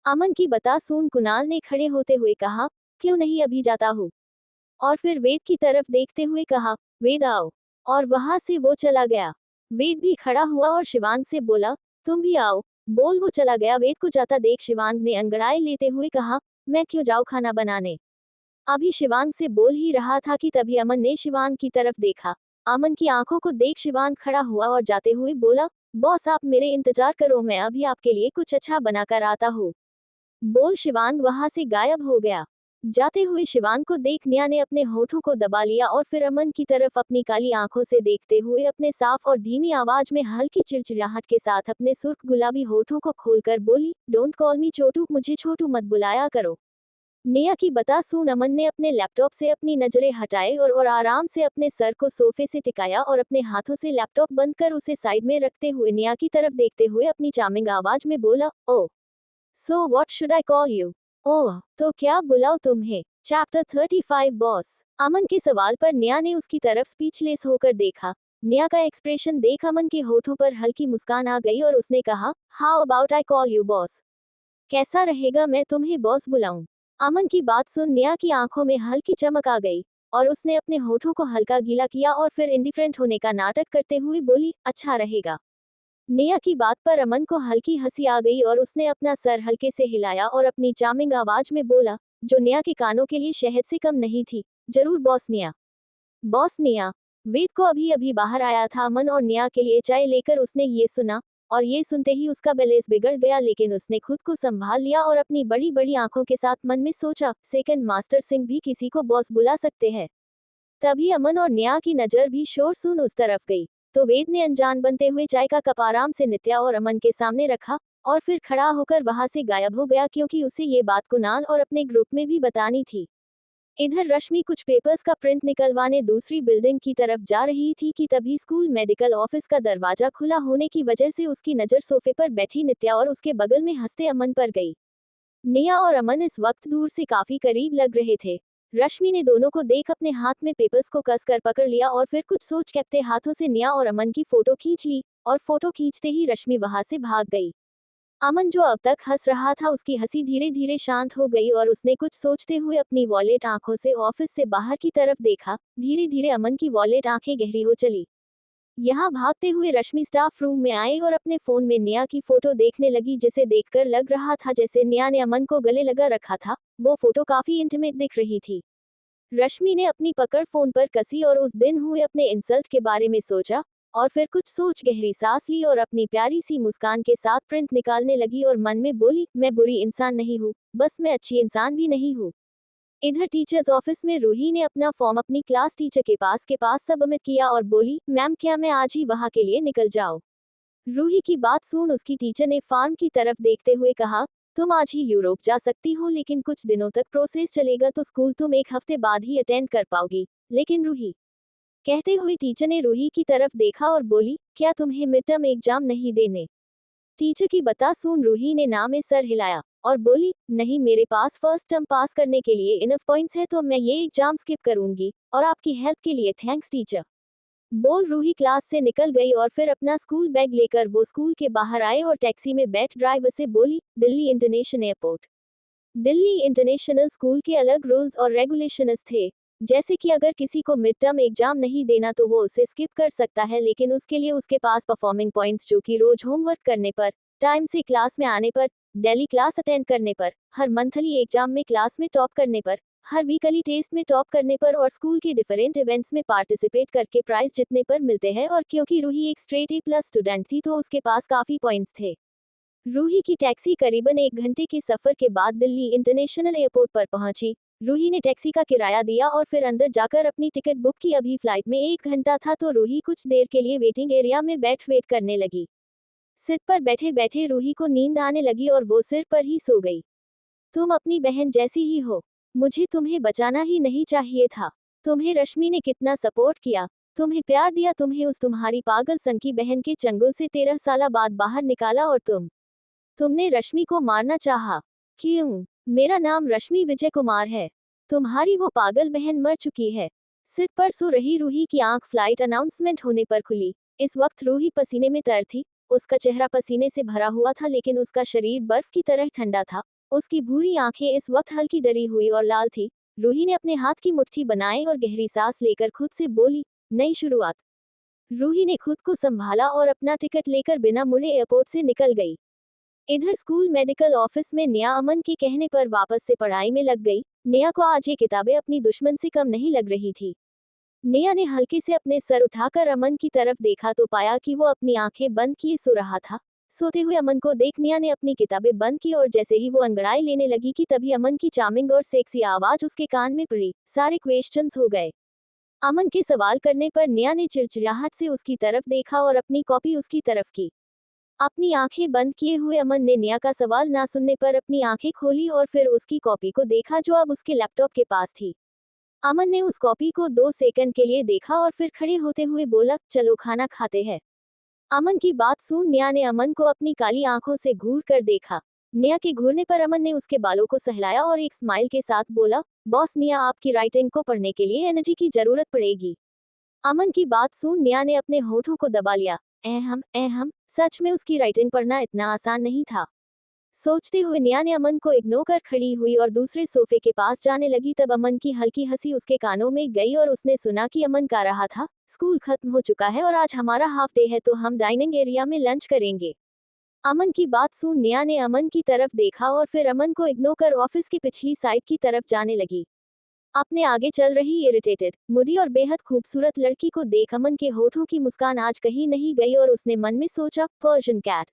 अमन की बता सुन कुणाल ने खड़े होते हुए कहा, क्यों नहीं अभी जाता हूँ। और फिर वेद की तरफ देखते हुए कहा, वेद आओ। और वहां से वो चला गया। वेद भी खड़ा हुआ और शिवांग से बोला, तुम भी आओ। बोल वो चला गया। वेद को जाता देख शिवांग ने अंगड़ाई लेते हुए कहा, मैं क्यों जाऊँ खाना बनाने। अभी शिवांग से बोल ही रहा था कि तभी अमन ने शिवांग की तरफ देखा। अमन की आंखों को देख शिवांग खड़ा हुआ और जाते हुए बोला, बॉस आप मेरे इंतजार करो, मैं अभी आपके लिए कुछ अच्छा बनाकर आता हूँ। बोल शिवांग वहां से गायब हो गया। जाते हुए शिवांग को देख नेहा ने अपने होठों को दबा लिया और फिर अमन की तरफ अपनी काली आंखों से देखते हुए अपने साफ और धीमी आवाज में हल्की चिड़चिड़ाहट के साथ अपने सुर्ख गुलाबी होठों को खोलकर बोली, डोंट कॉल मी छोटू, मुझे छोटू मत बुलाया करो। नेहा की बता सुन अमन ने अपने लैपटॉप से अपनी नजरें हटाए और आराम से अपने सर को सोफे से टिकाया और अपने हाथों से लैपटॉप बंद कर उसे साइड में रखते हुए नेहा की तरफ देखते हुए अपनी चार्मिंग आवाज में बोला, oh so what should I call you. ओह, तो क्या बुलाओ तुम्हें। Chapter 35 boss. अमन के सवाल पर नेहा ने उसकी तरफ स्पीचलेस होकर देखा। नेहा का एक्सप्रेशन देख अमन के होठों पर हल्की मुस्कान आ गई और उसने कहा, how about I call you boss. कैसा रहेगा मैं तुम्हें बॉस बुलाऊं। अमन की बात सुन नेहा की आंखों में हल्की चमक आ गई और उसने अपने होठों को हल्का गीला किया और फिर इंडिफरेंट होने का नाटक करते हुए बोली, अच्छा रहेगा। नेहा की बात पर अमन को हल्की हंसी आ गई और उसने अपना सर हल्के से हिलाया और अपनी चार्मिंग आवाज में बोला, जो नेहा के कानों के लिए शहद से कम नहीं थी, जरूर बॉस नेहा। बॉस नेहा। वेद को अभी अभी बाहर आया था अमन और नेहा के लिए चाय लेकर उसने ये सुना, और ये सुनते ही उसका बैलेंस बिगड़ गया, लेकिन उसने खुद को संभाल लिया और अपनी बड़ी बड़ी आंखों के साथ मन में सोचा, सेकंड मास्टर सिंह भी किसी को बॉस बुला सकते हैं। तभी अमन और नेहा की नजर भी शोर सुन उस तरफ गई, तो वेद ने अनजान बनते हुए चाय का कप आराम से नित्या और अमन के सामने रखा और फिर खड़ा होकर वहां से गायब हो गया, क्योंकि उसे ये बात कुणाल और अपने ग्रुप में भी बतानी थी। इधर रश्मि कुछ पेपर्स का प्रिंट निकलवाने दूसरी बिल्डिंग की तरफ जा रही थी कि तभी स्कूल मेडिकल ऑफिस का दरवाजा खुला होने की वजह से उसकी नजर सोफे पर बैठी नित्या और उसके बगल में हंसते अमन पर गई। नेहा और अमन इस वक्त दूर से काफी करीब लग रहे थे। रश्मि ने दोनों को देख अपने हाथ में पेपर्स को कसकर पकड़ लिया और फिर कुछ सोच कहते हाथों से नेहा और अमन की फोटो खींच ली, और फोटो खींचते ही रश्मि वहां से भाग गई। अमन जो अब तक हंस रहा था, उसकी हंसी धीरे धीरे शांत हो गई और उसने कुछ सोचते हुए अपनी वॉलेट आंखों से ऑफिस से बाहर की तरफ देखा। धीरे धीरे अमन की वॉलेट आंखें गहरी हो चली। यहाँ भागते हुए रश्मि स्टाफ रूम में आई और अपने फोन में नेहा की फोटो देखने लगी, जिसे देखकर लग रहा था जैसे नेहा ने अमन को गले लगा रखा था। वो फोटो काफी इंटीमेट दिख रही थी। रश्मि ने अपनी पकड़ फोन पर कसी और उस दिन हुए अपने इंसल्ट के बारे में सोचा, और फिर कुछ सोच गहरी सांस ली और अपनी प्यारी सी मुस्कान के साथ प्रिंट निकालने लगी और मन में बोली, मैं बुरी इंसान नहीं हूँ, बस मैं अच्छी इंसान भी नहीं हूँ। इधर टीचर्स ऑफिस में रूही ने अपना फॉर्म अपनी क्लास टीचर के पास सबमिट किया और बोली, मैम क्या मैं आज ही वहाँ के लिए निकल जाऊँ? रूही की बात सुन उसकी टीचर ने फॉर्म की तरफ देखते हुए कहा, तुम आज ही यूरोप जा सकती हो, लेकिन कुछ दिनों तक प्रोसेस चलेगा तो स्कूल तुम एक हफ्ते बाद ही अटेंड कर पाओगी। लेकिन रूही, कहते हुए टीचर ने रूही की तरफ देखा और बोली, क्या तुम्हें मिड टर्म एग्जाम नहीं देने? टीचर की बता सुन रूही ने ना में सर हिलाया और बोली, नहीं मेरे पास फर्स्ट टर्म पास करने के लिए इनफ पॉइंट्स है तो मैं ये एग्जाम स्किप करूंगी, और आपकी हेल्प के लिए थैंक्स टीचर। बोल रूही क्लास से निकल गई और फिर अपना स्कूल बैग लेकर वो स्कूल के बाहर आए और टैक्सी में बैठ ड्राइवर से बोली, Delhi international airport. Delhi international school के अलग रूल्स और रेगुलेशंस थे, जैसे कि अगर किसी को मिड टर्म एग्जाम नहीं देना तो वो उसे स्किप कर सकता है, लेकिन उसके लिए उसके पास परफॉर्मिंग पॉइंट्स जो कि रोज होमवर्क करने पर, टाइम से क्लास में आने पर, डेली क्लास अटेंड करने पर, हर मंथली एग्जाम में क्लास में टॉप करने पर, हर वीकली टेस्ट में टॉप करने पर और स्कूल के डिफरेंट इवेंट्स में पार्टिसिपेट करके प्राइज जीतने पर मिलते हैं। और क्योंकि रूही एक स्ट्रेट A+ स्टूडेंट थी तो उसके पास काफी पॉइंट्स थे। रूही की टैक्सी करीबन 1 घंटे के सफर के बाद दिल्ली इंटरनेशनल एयरपोर्ट पर पहुंची। रूही ने टैक्सी का किराया दिया और फिर अंदर जाकर अपनी टिकट बुक की। अभी फ्लाइट में 1 घंटा था तो रूही कुछ देर के लिए वेटिंग एरिया में वेट करने लगी। सीट पर बैठे बैठे रूही को नींद आने लगी और वो सिर पर ही सो गई। तुम अपनी बहन जैसी ही हो, मुझे तुम्हें बचाना ही नहीं चाहिए था। तुम्हें रश्मि ने कितना सपोर्ट किया, तुम्हें प्यार दिया, तुम्हें उस तुम्हारी पागल सन की बहन के चंगुल से 13 साल बाद बाहर निकाला और तुमने रश्मि को मारना चाहा। क्यों? मेरा नाम रश्मि विजय कुमार है। तुम्हारी वो पागल बहन मर चुकी है। सिट पर सो रही रूही की आंख फ्लाइट अनाउंसमेंट होने पर खुली। इस वक्त रूही पसीने में तर थी। उसका चेहरा पसीने से भरा हुआ था, लेकिन उसका शरीर बर्फ की तरह ठंडा था। उसकी भूरी आंखें इस वक्त हल्की डरी हुई और लाल थी। रूही ने अपने हाथ की मुट्ठी बनाई और गहरी सांस लेकर खुद से बोली, नई शुरुआत। रूही ने खुद को संभाला और अपना टिकट लेकर बिना मुड़े एयरपोर्ट से निकल गई। इधर स्कूल मेडिकल ऑफिस में नेहा अमन के कहने पर वापस से पढ़ाई में लग गई। नेहा को आज ये किताबें अपनी दुश्मन से कम नहीं लग रही थी। नेहा ने हल्के से अपने सर उठाकर अमन की तरफ देखा तो पाया कि वो अपनी आंखें बंद किए सो रहा था। सोते हुए अमन को देख नेहा ने अपनी किताबें बंद की और जैसे ही वो अंगड़ाई लेने लगी कि तभी अमन की चार्मिंग और सेक्सी आवाज उसके कान में पड़ी। सारे क्वेश्चंस हो गए। अमन के सवाल करने पर नेहा ने चिड़चिड़ाहट से उसकी तरफ देखा और अपनी कॉपी उसकी तरफ की। अपनी आंखें बंद किए हुए अमन ने नेहा का सवाल ना सुनने पर अपनी आंखें खोली और फिर उसकी कॉपी को देखा जो अब उसके लैपटॉप के पास थी। अमन ने उस कॉपी को 2 सेकंड के लिए देखा और फिर खड़े होते हुए बोला, चलो खाना खाते हैं। अमन की बात सुन नेहा ने अमन को अपनी काली आंखों से घूर कर देखा। नेहा के घूरने पर अमन ने उसके बालों को सहलाया और एक स्माइल के साथ बोला, बॉस नेहा आपकी राइटिंग को पढ़ने के लिए एनर्जी की जरूरत पड़ेगी। अमन की बात सुन नेहा ने अपने होठों को दबा लिया। एहम, सच में उसकी राइटिंग पढ़ना इतना आसान नहीं था। सोचते हुए नेहा ने अमन को इग्नोर कर खड़ी हुई और दूसरे सोफे के पास जाने लगी। तब अमन की हल्की हंसी उसके कानों में गई और उसने सुना कि अमन गा रहा था, स्कूल खत्म हो चुका है और आज हमारा हाफ डे है तो हम डाइनिंग एरिया में लंच करेंगे। अमन की बात सुन नेहा ने अमन की तरफ देखा और फिर अमन को इग्नोर कर ऑफिस की पिछली साइड की तरफ जाने लगी। अपने आगे चल रही इरिटेटेड, मुड़ी और बेहद खूबसूरत लड़की को देख अमन के होठों की मुस्कान आज कहीं नहीं गई और उसने मन में सोचा, पर्शियन कैट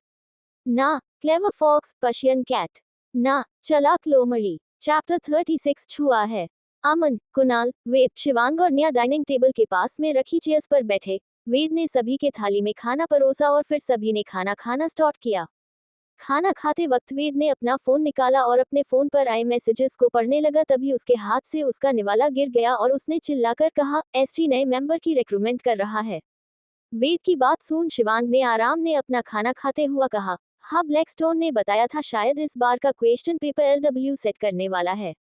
ना, क्लेवर फॉक्स पर्शियन कैट ना, चालाक लोमड़ी। चैप्टर 36 छुआ है। अमन, कुणाल, वेद, शिवांग और नेहा डाइनिंग टेबल के पास में रखी चेयर्स पर बैठे। वेद ने सभी के थाली में खाना परोसा और फिर सभी ने खाना खाना स्टार्ट किया। खाना खाते वक्त वेद ने अपना फोन निकाला और अपने फोन पर आए मैसेजेस को पढ़ने लगा। तभी उसके हाथ से उसका निवाला गिर गया और उसने चिल्लाकर कहा, एसटी नए मेंबर की रिक्रूटमेंट कर रहा है। वेद की बात सुन शिवांग ने आराम ने अपना खाना खाते हुआ कहा, हाँ ब्लैकस्टोन ने बताया था शायद इस बार का क्वेश्चन पेपर LW सेट करने वाला है।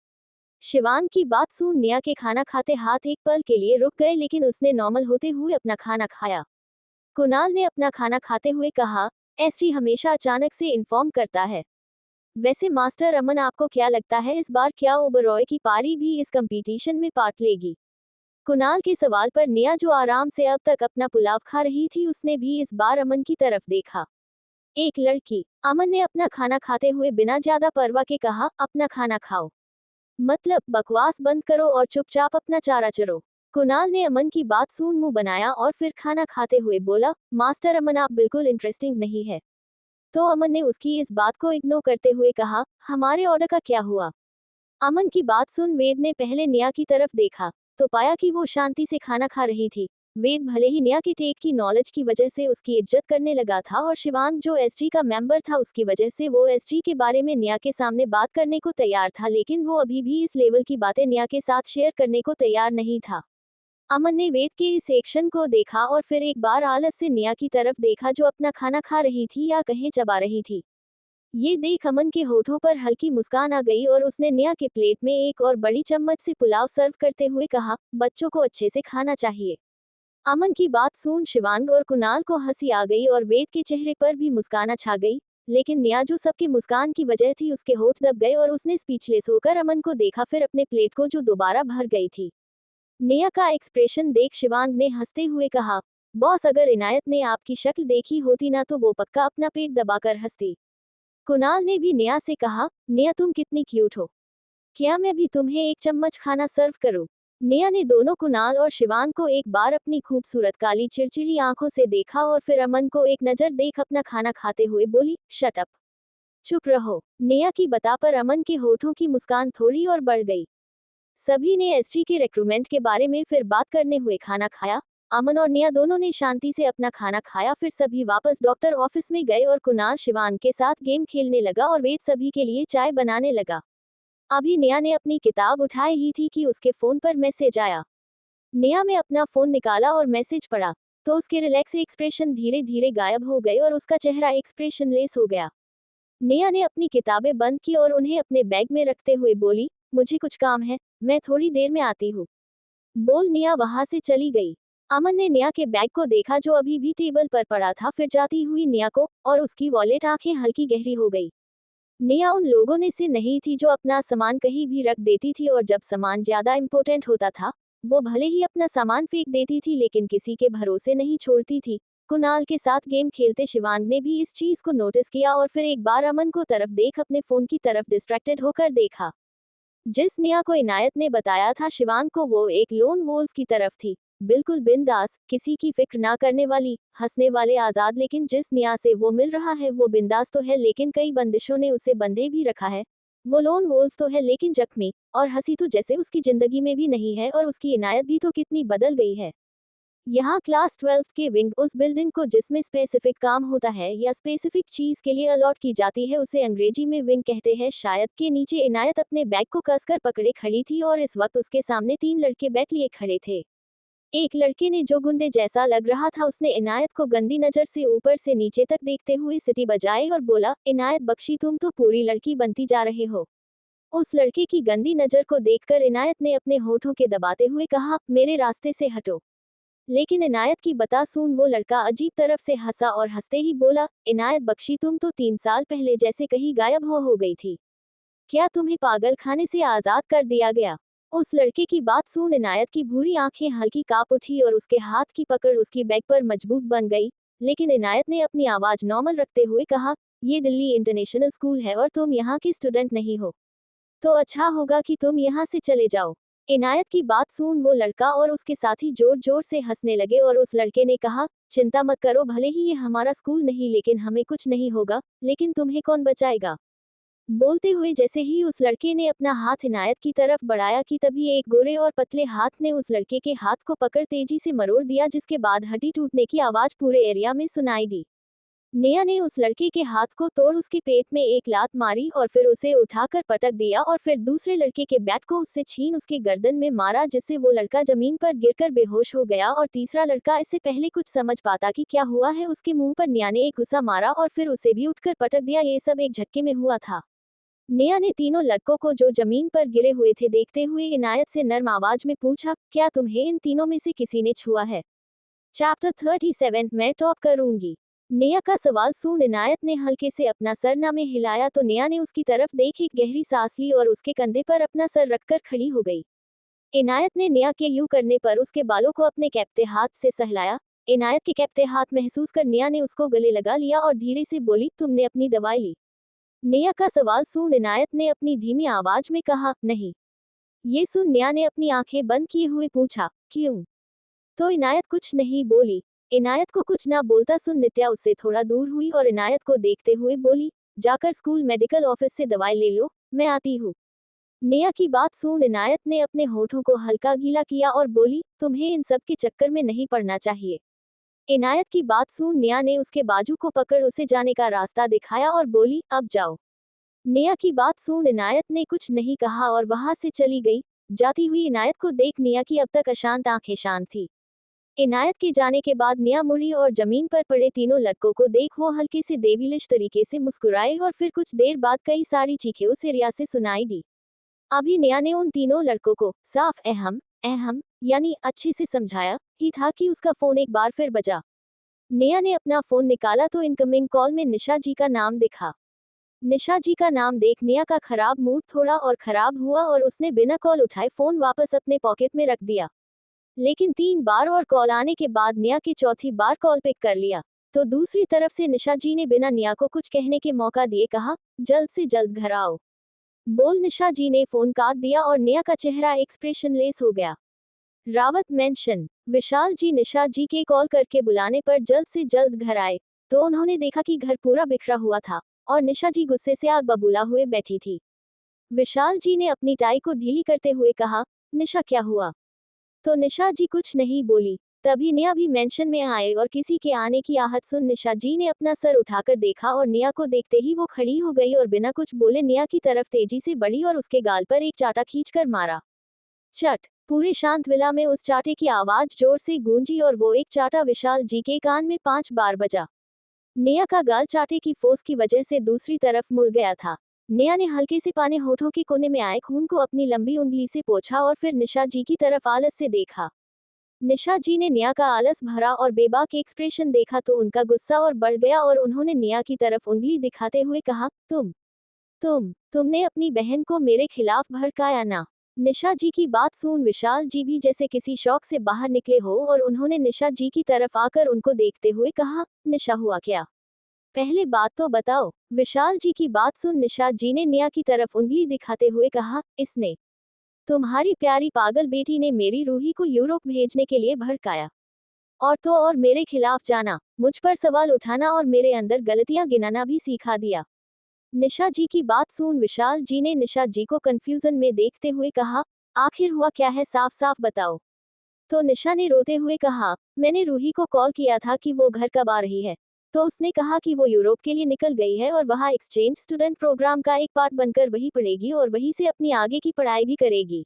शिवांग की बात सुन नेहा के खाना खाते हाथ एक पल के लिए रुक गए, लेकिन उसने नॉर्मल होते हुए अपना खाना खाया। कुणाल ने अपना खाना खाते हुए कहा, एसटी हमेशा अचानक से इन्फॉर्म करता है। वैसे मास्टर अमन आपको क्या लगता है इस बार क्या ओबरॉय की पारी भी इस कंपटीशन में पार्ट लेगी? कुणाल के सवाल पर निया, जो आराम से अब तक अपना पुलाव खा रही थी, उसने भी इस बार अमन की तरफ देखा। एक लड़की। अमन ने अपना खाना खाते हुए बिना ज्यादा परवाह के कहा, अपना खाना खाओ। मतलब बकवास बंद करो और चुपचाप अपना चारा चरो। कुणाल ने अमन की बात सुन मुंह बनाया और फिर खाना खाते हुए बोला, मास्टर अमन, आप बिल्कुल इंटरेस्टिंग नहीं है। तो अमन ने उसकी इस बात को इग्नोर करते हुए कहा, हमारे ऑर्डर का क्या हुआ? अमन की बात सुन वेद ने पहले निया की तरफ देखा, तो पाया कि वो शांति से खाना खा रही थी। वेद भले ही निया के टेक की नॉलेज की वजह से उसकी इज्जत करने लगा था, और शिवांग जो एसजी का मेंबर था उसकी वजह से वो एसजी के बारे में निया के सामने बात करने को तैयार था, लेकिन वो अभी भी इस लेवल की बातें निया के साथ शेयर करने को तैयार नहीं था। अमन ने वेद के इस एक्शन को देखा और फिर एक बार आलस से निया की तरफ देखा, जो अपना खाना खा रही थी या कहीं चबा रही थी। ये देख अमन के होठों पर हल्की मुस्कान आ गई और उसने निया के प्लेट में एक और बड़ी चम्मच से पुलाव सर्व करते हुए कहा, बच्चों को अच्छे से खाना चाहिए। अमन की बात सुन शिवांग और कुणाल को हंसी आ गई और वेद के चेहरे पर भी मुस्कान छा गई, लेकिन निया, जो सबकी मुस्कान की वजह थी, उसके होठ दब गए और उसने स्पीचलेस होकर अमन को देखा, फिर अपने प्लेट को, जो दोबारा भर गई थी। निया का एक्सप्रेशन देख शिवांग ने हंसते हुए कहा, बॉस, अगर इनायत ने आपकी शक्ल देखी होती ना तो वो पक्का अपना पेट दबाकर हंसती। कुणाल ने भी निया से कहा, निया तुम कितनी क्यूट हो, क्या मैं भी तुम्हें एक चम्मच खाना सर्व करूं? निया ने दोनों कुणाल और शिवांग को एक बार अपनी खूबसूरत काली चिड़चिड़ी आंखों से देखा और फिर अमन को एक नजर देख अपना खाना खाते हुए बोली, शट अप, चुप रहो। निया की बता पर अमन के होठों की मुस्कान थोड़ी और बढ़ गई। सभी ने एसजी के रिक्रूटमेंट के बारे में फिर बात करने हुए खाना खाया। अमन और निया दोनों ने शांति से अपना खाना खाया, फिर सभी वापस डॉक्टर ऑफिस में गए और कुणाल शिवांग के साथ गेम खेलने लगा और वेद सभी के लिए चाय बनाने लगा। अभी निया ने अपनी किताब उठाई ही थी कि उसके फोन पर मैसेज आया। निया ने अपना फोन निकाला और मैसेज पढ़ा, तो उसके रिलैक्स एक्सप्रेशन धीरे धीरे गायब हो गए और उसका चेहरा एक्सप्रेशनलेस हो गया। निया ने अपनी किताबें बंद की और उन्हें अपने बैग में रखते हुए बोली, मुझे कुछ काम है, मैं थोड़ी देर में आती हूँ। बोल निया वहां से चली गई। अमन ने निया के बैग को देखा, जो अभी भी टेबल पर पड़ा था, फिर जाती हुई निया को, और उसकी वॉलेट आंखें हल्की गहरी हो गई। निया उन लोगों ने से नहीं थी जो अपना सामान कहीं भी रख देती थी, और जब सामान ज्यादा इम्पोर्टेंट होता था वो भले ही अपना सामान फेंक देती थी, लेकिन किसी के भरोसे नहीं छोड़ती थी। कुणाल के साथ गेम खेलते शिवांग ने भी इस चीज को नोटिस किया और फिर एक बार अमन को तरफ देख अपने फोन की तरफ डिस्ट्रैक्टेड होकर देखा। जिस निया को इनायत ने बताया था शिवांग को, वो एक लोन वोल्फ की तरफ थी, बिल्कुल बिंदास, किसी की फिक्र ना करने वाली, हंसने वाले, आजाद। लेकिन जिस निया से वो मिल रहा है वो बिंदास तो है, लेकिन कई बंदिशों ने उसे बंधे भी रखा है। वो लोन वोल्फ तो है, लेकिन जख्मी और हंसी तो जैसे उसकी जिंदगी में भी नहीं है, और उसकी इनायत भी तो कितनी बदल गई है। यहाँ क्लास 12 के विंग, उस बिल्डिंग को जिसमें स्पेसिफिक काम होता है या स्पेसिफिक चीज के लिए अलॉट की जाती है, उसे अंग्रेजी में विंग कहते हैं शायद, के नीचे इनायत अपने बैग को कसकर पकड़े खड़ी थी और इस वक्त उसके सामने 3 लड़के बैठ लिए खड़े थे। एक लड़के ने, जो गुंडे जैसा लग रहा था, उसने इनायत को गंदी नजर से ऊपर से नीचे तक देखते हुए सीटी बजाई और बोला, इनायत बख्शी, तुम तो पूरी लड़की बनती जा रहे हो। उस लड़के की गंदी नजर को देखकर इनायत ने अपने होठों के दबाते हुए कहा, मेरे रास्ते से हटो। लेकिन इनायत की बता सुन वो लड़का अजीब तरफ से हंसा और हंसते ही बोला, इनायत बख्शी, तुम तो 3 साल पहले जैसे कहीं गायब हो गई थी। क्या तुम्हें पागल खाने से आजाद कर दिया गया? उस लड़के की बात सुन इनायत की भूरी आंखें हल्की कांप उठी और उसके हाथ की पकड़ उसकी बैग पर मजबूत बन गई। लेकिन इनायत ने अपनी आवाज नॉर्मल रखते हुए कहा, ये दिल्ली इंटरनेशनल स्कूल है और तुम यहाँ की स्टूडेंट नहीं हो, तो अच्छा होगा कि तुम यहाँ से चले जाओ। इनायत की बात सुन वो लड़का और उसके साथी जोर जोर से हंसने लगे और उस लड़के ने कहा, चिंता मत करो, भले ही ये हमारा स्कूल नहीं, लेकिन हमें कुछ नहीं होगा, लेकिन तुम्हें कौन बचाएगा? बोलते हुए जैसे ही उस लड़के ने अपना हाथ इनायत की तरफ बढ़ाया कि तभी एक गोरे और पतले हाथ ने उस लड़के के हाथ को पकड़ तेजी से मरोड़ दिया, जिसके बाद हड्डी टूटने की आवाज पूरे एरिया में सुनाई दी। निया ने उस लड़के के हाथ को तोड़ उसके पेट में एक लात मारी और फिर उसे उठाकर पटक दिया और फिर दूसरे लड़के के बैट को उससे छीन उसके गर्दन में मारा, जिससे वो लड़का जमीन पर गिरकर बेहोश हो गया और तीसरा लड़का इससे पहले कुछ समझ पाता कि क्या हुआ है, उसके मुंह पर निया ने एक गुस्सा मारा और फिर उसे भी उठकर पटक दिया। ये सब एक झटके में हुआ था। निया ने तीनों लड़कों को, जो जमीन पर गिरे हुए थे, देखते हुए इनायत से नर्म आवाज में पूछा, क्या तुम्हें इन तीनों में से किसी ने छुआ है? चैप्टर 37, मैं टॉप करूंगी। निया का सवाल सुन इनायत ने हल्के से अपना सर ना में हिलाया, तो निया ने उसकी तरफ देख एक गहरी सांस ली और उसके कंधे पर अपना सर रखकर खड़ी हो गई। इनायत ने निया के यूं करने पर उसके बालों को अपने कैप्टे हाथ से सहलाया। इनायत के कैप्टे हाथ महसूस कर निया ने उसको गले लगा लिया और धीरे से बोली, तुमने अपनी दवाई ली? निया का सवाल सुन इनायत ने अपनी धीमी आवाज में कहा, नहीं। ये सुन निया ने अपनी आंखें बंद किए हुए पूछा, क्यों? तो इनायत कुछ नहीं बोली। इनायत को कुछ ना बोलता सुन नित्या उससे थोड़ा दूर हुई और इनायत को देखते हुए बोली, जाकर स्कूल मेडिकल ऑफिस से दवाई ले लो, मैं आती हूँ। निया की बात सुन इनायत ने अपने होठों को हल्का गीला किया और बोली, तुम्हें इन सब के चक्कर में नहीं पड़ना चाहिए। इनायत की बात सुन निया ने उसके बाजू को पकड़ उसे जाने का रास्ता दिखाया और बोली, अब जाओ। निया की बात सुन इनायत ने कुछ नहीं कहा और वहां से चली गई। जाती हुई इनायत को देख निया की अब तक अशांत आंखें शांत थी। इनायत के जाने के बाद निया मुड़ी और जमीन पर पड़े तीनों लड़कों को देख वो हल्के से देविलिश तरीके से मुस्कुराए और फिर कुछ देर बाद कई सारी चीखें उस एरिया से सुनाई दी। अभी निया ने उन तीनों लड़कों को साफ अहम अहम यानी अच्छे से समझाया ही था कि उसका फोन एक बार फिर बजा। निया ने अपना फोन निकाला तो इनकमिंग कॉल में निशा जी का नाम दिखा। निशा जी का नाम देख निया का खराब मूड थोड़ा और खराब हुआ और उसने बिना कॉल उठाए फोन वापस अपने पॉकेट में रख दिया। लेकिन 3 बार और कॉल आने के बाद निया की चौथी बार कॉल पिक कर लिया। तो दूसरी तरफ से निशा जी ने बिना निया को कुछ कहने के मौका दिए कहा, जल्द से जल्द घर आओ। बोल निशा जी ने फोन काट दिया और निया का चेहरा एक्सप्रेशनलेस हो गया। रावत मेंशन, विशाल जी निशा जी के कॉल करके बुलाने पर जल्द से जल्द घर आए तो उन्होंने देखा कि घर पूरा बिखरा हुआ था और निशा जी गुस्से से आग बबूला हुए बैठी थी। विशाल जी ने अपनी टाई को ढीली करते हुए कहा, निशा क्या हुआ? तो निशा जी कुछ नहीं बोली। तभी निया भी मेंशन में आए और किसी के आने की आहट सुन निशा जी ने अपना सर उठाकर देखा और निया को देखते ही वो खड़ी हो गई और बिना कुछ बोले निया की तरफ तेजी से बढ़ी और उसके गाल पर एक चाटा खींचकर मारा। चट! पूरे शांत विला में उस चाटे की आवाज जोर से गूंजी और वो एक चाटा विशाल जी के कान में 5 बार बजा। निया का गाल चाटे की फोर्स की वजह से दूसरी तरफ मुड़ गया था। निया ने हल्के से पाने होठों के कोने में आए खून को अपनी लंबी उंगली से पोंछा और फिर निशा जी की तरफ आलस से देखा। निशा जी ने निया का आलस भरा और बेबाक एक्सप्रेशन देखा तो उनका गुस्सा और बढ़ गया और उन्होंने निया की तरफ उंगली दिखाते हुए कहा, तुमने अपनी बहन को मेरे खिलाफ भड़काया ना? निशा जी की बात सुन विशाल जी भी जैसे किसी शौक से बाहर निकले हो और उन्होंने निशा जी की तरफ आकर उनको देखते हुए कहा, निशा हुआ क्या? पहले बात तो बताओ। विशाल जी की बात सुन निशा जी ने निया की तरफ उंगली दिखाते हुए कहा, इसने तुम्हारी प्यारी पागल बेटी ने मेरी रूही को यूरोप भेजने के लिए भड़काया। और तो और मेरे खिलाफ जाना, मुझ पर सवाल उठाना और मेरे अंदर गलतियां गिनाना भी सिखा दिया। निशा जी की बात सुन विशाल जी ने निशा जी को कंफ्यूजन में देखते हुए कहा, आखिर हुआ क्या है, साफ साफ बताओ। तो निशा ने रोते हुए कहा, मैंने रूही को कॉल किया था कि वो घर कब आ रही है। तो उसने कहा कि वो यूरोप के लिए निकल गई है और वहाँ एक्सचेंज स्टूडेंट प्रोग्राम का एक पार्ट बनकर वहीं पढ़ेगी और वहीं से अपनी आगे की पढ़ाई भी करेगी।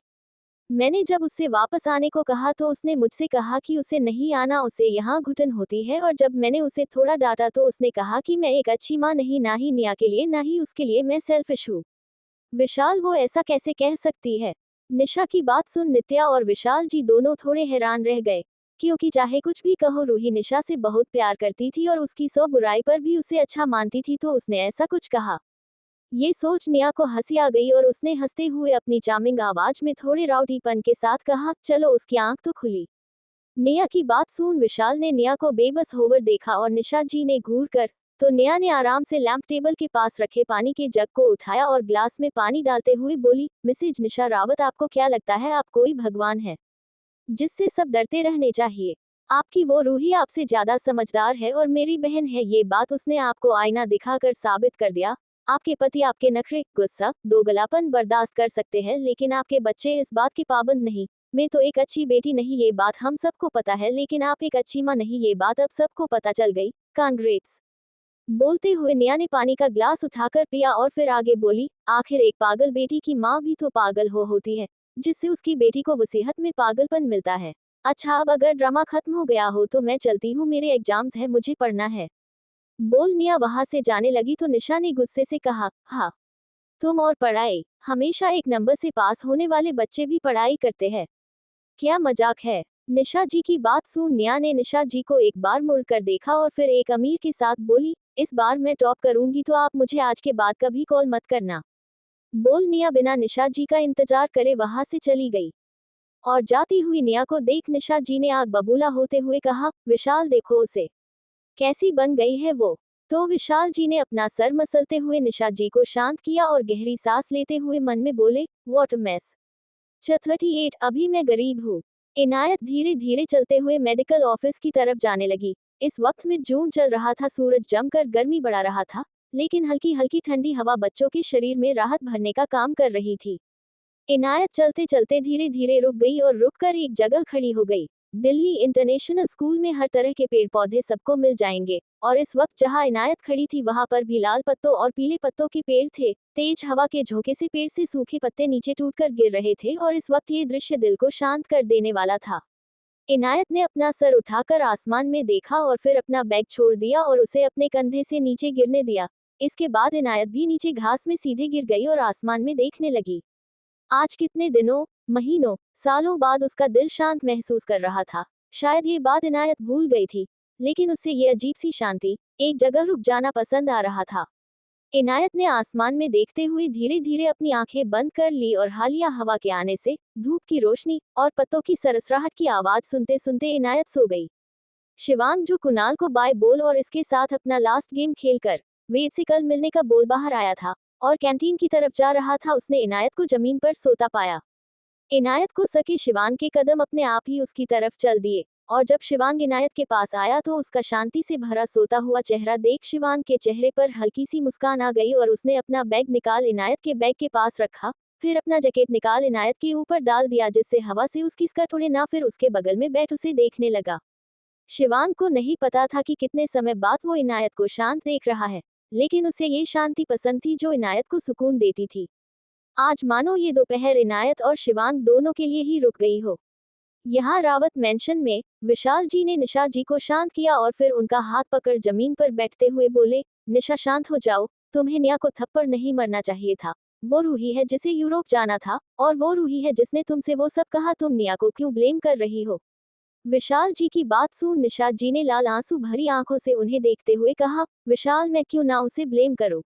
मैंने जब उससे वापस आने को कहा तो उसने मुझसे कहा कि उसे नहीं आना, उसे यहाँ घुटन होती है और जब मैंने उसे थोड़ा डांटा तो उसने कहा कि मैं एक अच्छी माँ नहीं, ना ही निया के लिए ना ही उसके लिए, मैं सेल्फिश हूँ। विशाल वो ऐसा कैसे कह सकती है? निशा की बात सुन नित्या और विशाल जी दोनों थोड़े हैरान रह गए क्योंकि चाहे कुछ भी कहो रूही निशा से बहुत प्यार करती थी और उसकी 100 बुराई पर भी उसे अच्छा मानती थी, तो उसने ऐसा कुछ कहा। ये सोच निया को हंसी आ गई और उसने हंसते हुए अपनी चार्मिंग आवाज में थोड़े राउडीपन के साथ कहा, चलो। उसकी आंख तो खुली। निया की बात सुन विशाल ने निया को बेबस होकर देखा और निशा जी ने घूर कर तो निया ने आराम से लैंप टेबल के पास रखे पानी के जग को उठाया और ग्लास में पानी डालते हुए बोली, मिसेज निशा रावत, आपको क्या लगता है आप कोई भगवान है जिससे सब डरते रहने चाहिए? आपकी वो रूही आपसे ज्यादा समझदार है और मेरी बहन है, ये बात उसने आपको आईना दिखाकर साबित कर दिया। आपके पति आपके नखरे, गुस्सा, दोगलापन बर्दाश्त कर सकते हैं लेकिन आपके बच्चे इस बात के पाबंद नहीं। मैं तो एक अच्छी बेटी नहीं, ये बात हम सबको पता है, लेकिन आप एक अच्छी माँ नहीं, ये बात अब सबको पता चल गई। कांग्रेट्स। बोलते हुए निया ने पानी का ग्लास उठाकर पिया और फिर आगे बोली, आखिर एक पागल बेटी की माँ भी तो पागल होती है जिससे उसकी बेटी को वसीहत में पागलपन मिलता है। अच्छा, अब अगर ड्रामा खत्म हो गया हो तो मैं चलती हूँ, मेरे एग्जाम्स है, मुझे पढ़ना है। बोल निया वहां से जाने लगी तो निशा ने गुस्से से कहा, हाँ, तुम और पढ़ाई, हमेशा एक नंबर से पास होने वाले बच्चे भी पढ़ाई करते हैं, क्या मजाक है? निशा जी की बात सुन निया ने निशा जी को एक बार मुड़कर देखा और फिर एक अमीर के साथ बोली, इस बार मैं टॉप करूंगी तो आप मुझे आज के बाद कभी कॉल मत करना। बोल निया बिना निशा जी का इंतजार करे वहां से चली गई। और जाती हुई निया को देख निशा जी ने आग बबूला होते हुए कहा, विशाल देखो उसे, कैसी बन गई है वो। तो विशाल जी ने अपना सर मसलते हुए निशा जी को शांत किया और गहरी सांस लेते हुए मन में बोले, व्हाट अ मेस। 38 अभी मैं गरीब हूँ। इनायत धीरे धीरे चलते हुए मेडिकल ऑफिस की तरफ जाने लगी। इस वक्त में जून चल रहा था, सूरज जमकर गर्मी बढ़ा रहा था, लेकिन हल्की हल्की ठंडी हवा बच्चों के शरीर में राहत भरने का काम कर रही थी। इनायत चलते चलते धीरे धीरे रुक गई और रुककर एक जगह खड़ी हो गई। दिल्ली इंटरनेशनल स्कूल में हर तरह के पेड़ पौधे सबको मिल जाएंगे, और इस वक्त जहां इनायत खड़ी थी वहां पर भी लाल पत्तों और पीले पत्तों के पेड़ थे। तेज हवा के झोंके से पेड़ से सूखे पत्ते नीचे टूटकर गिर रहे थे और इस वक्त ये दृश्य दिल को शांत कर देने वाला था। इनायत ने अपना सर उठाकर आसमान में देखा और फिर अपना बैग छोड़ दिया और उसे अपने कंधे से नीचे गिरने दिया। इसके बाद इनायत भी नीचे घास में सीधे गिर गई और आसमान में देखने लगी। आज कितने दिनों, महीनों, सालों बाद उसका दिल शांत महसूस कर रहा था। शायद ये बात इनायत भूल गई थी, लेकिन उसे ये अजीब सी शांति, एक जगह रुक जाना पसंद आ रहा था। इनायत ने आसमान में देखते हुए धीरे धीरे अपनी आंखें बंद कर ली और हालिया हवा के आने से, धूप की रोशनी और पत्तों की सरसराहट की आवाज सुनते सुनते इनायत सो गई। शिवांग जो कुणाल को बाय बोल और इसके साथ अपना लास्ट गेम खेलकर वेद से कल मिलने का बोल बाहर आया था और कैंटीन की तरफ जा रहा था, उसने इनायत को जमीन पर सोता पाया। इनायत को सके शिवांग के कदम अपने आप ही उसकी तरफ चल दिए, और जब शिवांग इनायत के पास आया तो उसका शांति से भरा सोता हुआ चेहरा देख शिवांग के चेहरे पर हल्की सी मुस्कान आ गई और उसने अपना बैग निकाल इनायत के बैग के पास रखा, फिर अपना जैकेट निकाल इनायत के ऊपर डाल दिया जिससे हवा से उसकी स्कर्ट उड़े ना, फिर उसके बगल में बैठ उसे देखने लगा। शिवांग को नहीं पता था कि कितने समय बाद वो इनायत को शांत देख रहा है, लेकिन उसे ये शांति पसंद थी जो इनायत को सुकून देती थी। आज मानो ये दोपहर इनायत और शिवांग दोनों के लिए ही रुक गई हो। यहाँ रावत मेंशन में विशाल जी ने निशा जी को शांत किया और फिर उनका हाथ पकड़ जमीन पर बैठते हुए बोले, निशा शांत हो जाओ, तुम्हें निया को थप्पड़ नहीं मरना चाहिए था। वो रूही है जिसे यूरोप जाना था, और वो रूही है जिसने तुमसे वो सब कहा, तुम निया को क्यों ब्लेम कर रही हो। विशाल जी की बात सुन निशा जी ने लाल आंसू भरी आंखों से उन्हें देखते हुए कहा, विशाल मैं क्यों ना उसे ब्लेम करूं।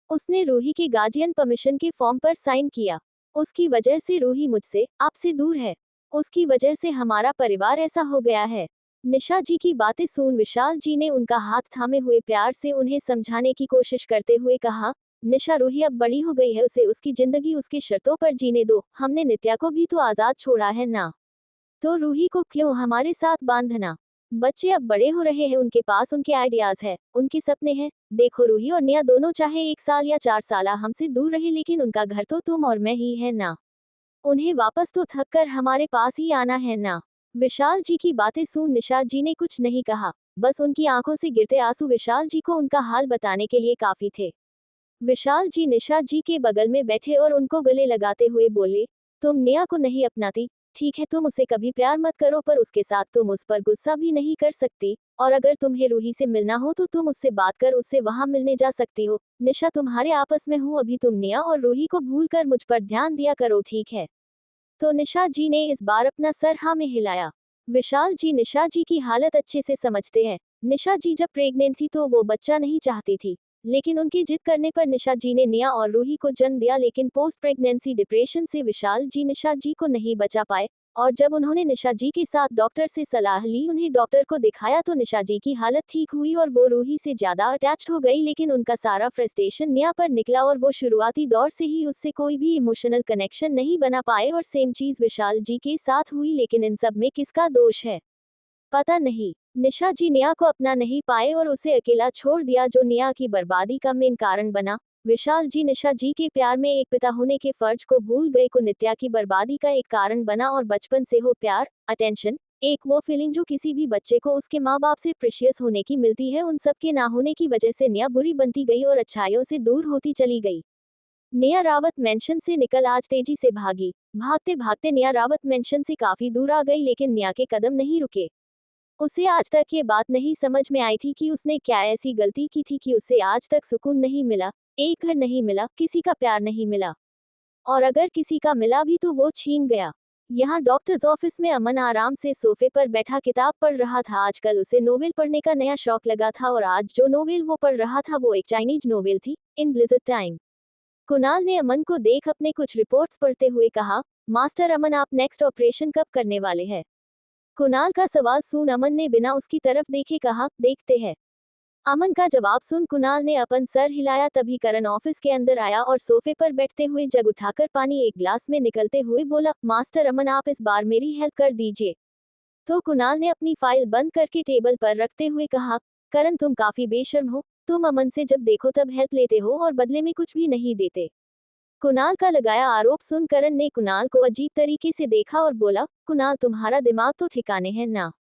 उसने रूही के गार्जियन परमिशन के फॉर्म पर साइन किया। उसकी वजह से रूही मुझसे, आपसे दूर है। उसकी वजह से हमारा परिवार ऐसा हो गया है। निशा जी की बातें सुन विशाल जी ने उनका हाथ थामे हुए प्यार से उन्हें समझाने की कोशिश करते हुए कहा, निशा रूही अब बड़ी हो गई है, उसे उसकी जिंदगी उसकी शर्तों पर जीने दो। हमने नित्या को भी तो आजाद छोड़ा है ना, तो रूही को क्यों हमारे साथ बांधना। बच्चे अब बड़े हो रहे हैं, उनके पास उनके आइडियाज है, उनके सपने हैं। देखो रूही और निया दोनों चाहे 1 साल या 4 साल हमसे दूर रहे, लेकिन उनका घर तो तुम और मैं ही है ना। उन्हें वापस तो थक कर हमारे पास ही आना है ना। विशाल जी की बातें सुन निशा जी ने कुछ नहीं कहा, बस उनकी आंखों से गिरते आंसू विशाल जी को उनका हाल बताने के लिए काफी थे। विशाल जी निशा जी के बगल में बैठे और उनको गले लगाते हुए बोले, तुम निया को नहीं अपनाती, ठीक है, तुम उसे कभी प्यार मत करो, पर उसके साथ तुम उस पर गुस्सा भी नहीं कर सकती। और अगर तुम्हें रूही से मिलना हो तो तुम उससे बात कर उससे वहां मिलने जा सकती हो। निशा तुम्हारे आपस में हूँ, अभी तुम निया और रूही को भूल कर मुझ पर ध्यान दिया करो, ठीक है। तो निशा जी ने इस बार अपना सर हाँ में हिलाया। विशाल जी निशा जी की हालत अच्छे से समझते हैं। निशा जी जब प्रेग्नेंट थी तो वो बच्चा नहीं चाहती थी, लेकिन उनकी जिद करने पर निशा जी ने निया और रूही को जन्म दिया, लेकिन पोस्ट प्रेगनेंसी डिप्रेशन से विशाल जी निशा जी को नहीं बचा पाए। और जब उन्होंने निशा जी के साथ डॉक्टर से सलाह ली, उन्हें डॉक्टर को दिखाया, तो निशा जी की हालत ठीक हुई और वो रूही से ज्यादा अटैच हो गई, लेकिन उनका सारा फ्रस्ट्रेशन निया पर निकला और वो शुरुआती दौर से ही उससे कोई भी इमोशनल कनेक्शन नहीं बना पाए। और सेम चीज विशाल जी के साथ हुई, लेकिन इन सब में किसका दोष है पता नहीं। निशा जी निया को अपना नहीं पाए और उसे अकेला छोड़ दिया, जो निया की बर्बादी का मेन कारण बना। विशाल जी निशा जी के प्यार में एक पिता होने के फर्ज को भूल गए, को नित्या की बर्बादी का एक कारण बना। और बचपन से हो प्यार, अटेंशन, एक वो फीलिंग जो किसी भी बच्चे को उसके माँ बाप से प्रेशियस होने की मिलती है, उन सब के ना होने की वजह से निया बुरी बनती गई और अच्छाइयों से दूर होती चली गई। निया रावत मेंशन से निकल आज तेजी से भागी। भागते भागते निया रावत मेंशन से काफी दूर आ गई, लेकिन निया के कदम नहीं रुके। उसे आज तक ये बात नहीं समझ में आई थी कि उसने क्या ऐसी गलती की थी कि उसे आज तक सुकून नहीं मिला, एक घर नहीं मिला, किसी का प्यार नहीं मिला, और अगर किसी का मिला भी तो वो छीन गया। यहाँ डॉक्टर्स ऑफिस में अमन आराम से सोफे पर बैठा किताब पढ़ रहा था। आजकल उसे नोवेल पढ़ने का नया शौक लगा था, और आज जो नोवेल वो पढ़ रहा था वो एक चाइनीज नोवेल थी, इन ब्लिज़र्ड टाइम। कुणाल ने अमन को देख अपने कुछ रिपोर्ट्स पढ़ते हुए कहा, मास्टर अमन आप नेक्स्ट ऑपरेशन कब करने वाले हैं? कुणाल का सवाल सुन अमन ने बिना उसकी तरफ देखे कहा, देखते हैं। अमन का जवाब सुन कुणाल ने अपन सर हिलाया, तभी करण ऑफिस के अंदर आया और सोफे पर बैठते हुए जग उठाकर पानी एक ग्लास में निकलते हुए बोला, मास्टर अमन आप इस बार मेरी हेल्प कर दीजिए। तो कुणाल ने अपनी फाइल बंद करके टेबल पर रखते हुए कहा, करण तुम काफी बेशर्म हो, तुम अमन से जब देखो तब हेल्प लेते हो और बदले में कुछ भी नहीं देते। कुणाल का लगाया आरोप सुन करण ने कुणाल को अजीब तरीके से देखा और बोला, कुणाल तुम्हारा दिमाग तो ठिकाने है ना?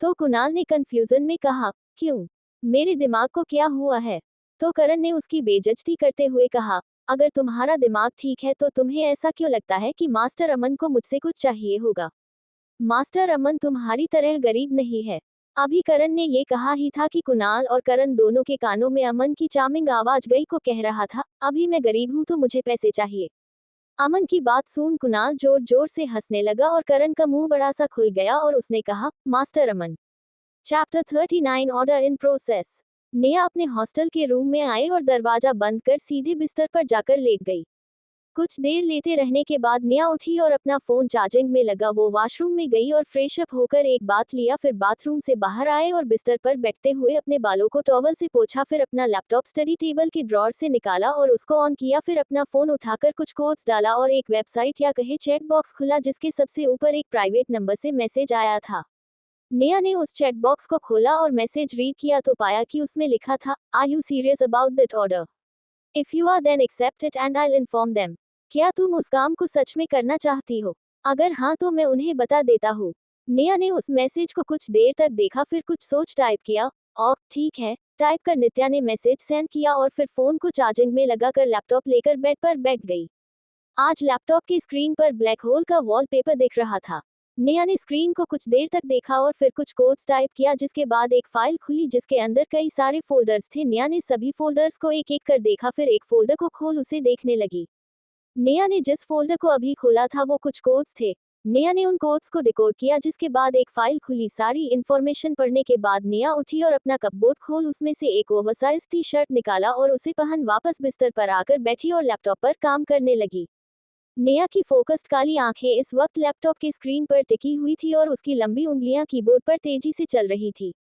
तो कुणाल ने कंफ्यूजन में कहा, क्यों? मेरे दिमाग को क्या हुआ है? तो करण ने उसकी बेइज्जती करते हुए कहा, अगर तुम्हारा दिमाग ठीक है तो तुम्हें ऐसा क्यों लगता है कि मास्टर अमन को मुझसे कुछ चाहिए होगा? मास्टर अमन तुम्हारी तरह गरीब नहीं है। अभी करण ने ये कहा ही था कि कुणाल और करण दोनों के कानों में अमन की चार्मिंग आवाज गई को कह रहा था, अभी मैं गरीब हूं तो मुझे पैसे चाहिए। अमन की बात सुन कुणाल जोर जोर से हंसने लगा और करण का मुंह बड़ा सा खुल गया और उसने कहा, master Aman. Chapter 39 order in process. Neha अपने हॉस्टल के रूम में आए और दरवाजा बंद कर सीधे बिस्तर पर जाकर लेट गई। कुछ देर लेटे रहने के बाद नेहा उठी और अपना फोन चार्जिंग में लगा वो वॉशरूम में गई और फ्रेश अप होकर एक बाथ लिया, फिर बाथरूम से बाहर आए और बिस्तर पर बैठते हुए अपने बालों को टॉवल से पोंछा, फिर अपना लैपटॉप स्टडी टेबल के ड्रॉर से निकाला और उसको ऑन किया, फिर अपना फोन उठाकर कुछ कोड्स डाला और एक वेबसाइट या कहे चैट बॉक्स खुला जिसके सबसे ऊपर एक प्राइवेट नंबर से मैसेज आया था। नेहा ने उस चैट बॉक्स को खोला और मैसेज रीड किया तो पाया कि उसमें लिखा था, are you serious about that order? If you are then accept it and I inform them. क्या तुम उस काम को सच में करना चाहती हो? अगर हाँ तो मैं उन्हें बता देता हूँ। नेहा ने उस मैसेज को कुछ देर तक देखा, फिर कुछ सोच टाइप किया और ठीक है टाइप कर नित्या ने मैसेज सेंड किया और फिर फोन को चार्जिंग में लगाकर लैपटॉप लेकर बेड पर बैठ गई। आज लैपटॉप की स्क्रीन पर ब्लैक होल का वॉलपेपर दिख रहा था। नेहा ने स्क्रीन को कुछ देर तक देखा और फिर कुछ कोड्स टाइप किया, जिसके बाद एक फाइल खुली जिसके अंदर कई सारे फोल्डर्स थे। नेहा ने सभी फोल्डर्स को एक एक कर देखा, फिर एक फोल्डर को खोल उसे देखने लगी। नेहा ने जिस फोल्डर को अभी खोला था वो कुछ कोड्स थे। नेहा ने उन कोड्स को डिकोड किया, जिसके बाद एक फाइल खुली। सारी इंफॉर्मेशन पढ़ने के बाद नेहा उठी और अपना कपबोर्ड खोल उसमें से एक ओवरसाइज टी शर्ट निकाला और उसे पहन वापस बिस्तर पर आकर बैठी और लैपटॉप पर काम करने लगी। नेहा की फोकस्ड काली आंखें इस वक्त लैपटॉप की स्क्रीन पर टिकी हुई थी और उसकी लंबी उंगलियां कीबोर्ड पर तेजी से चल रही थी।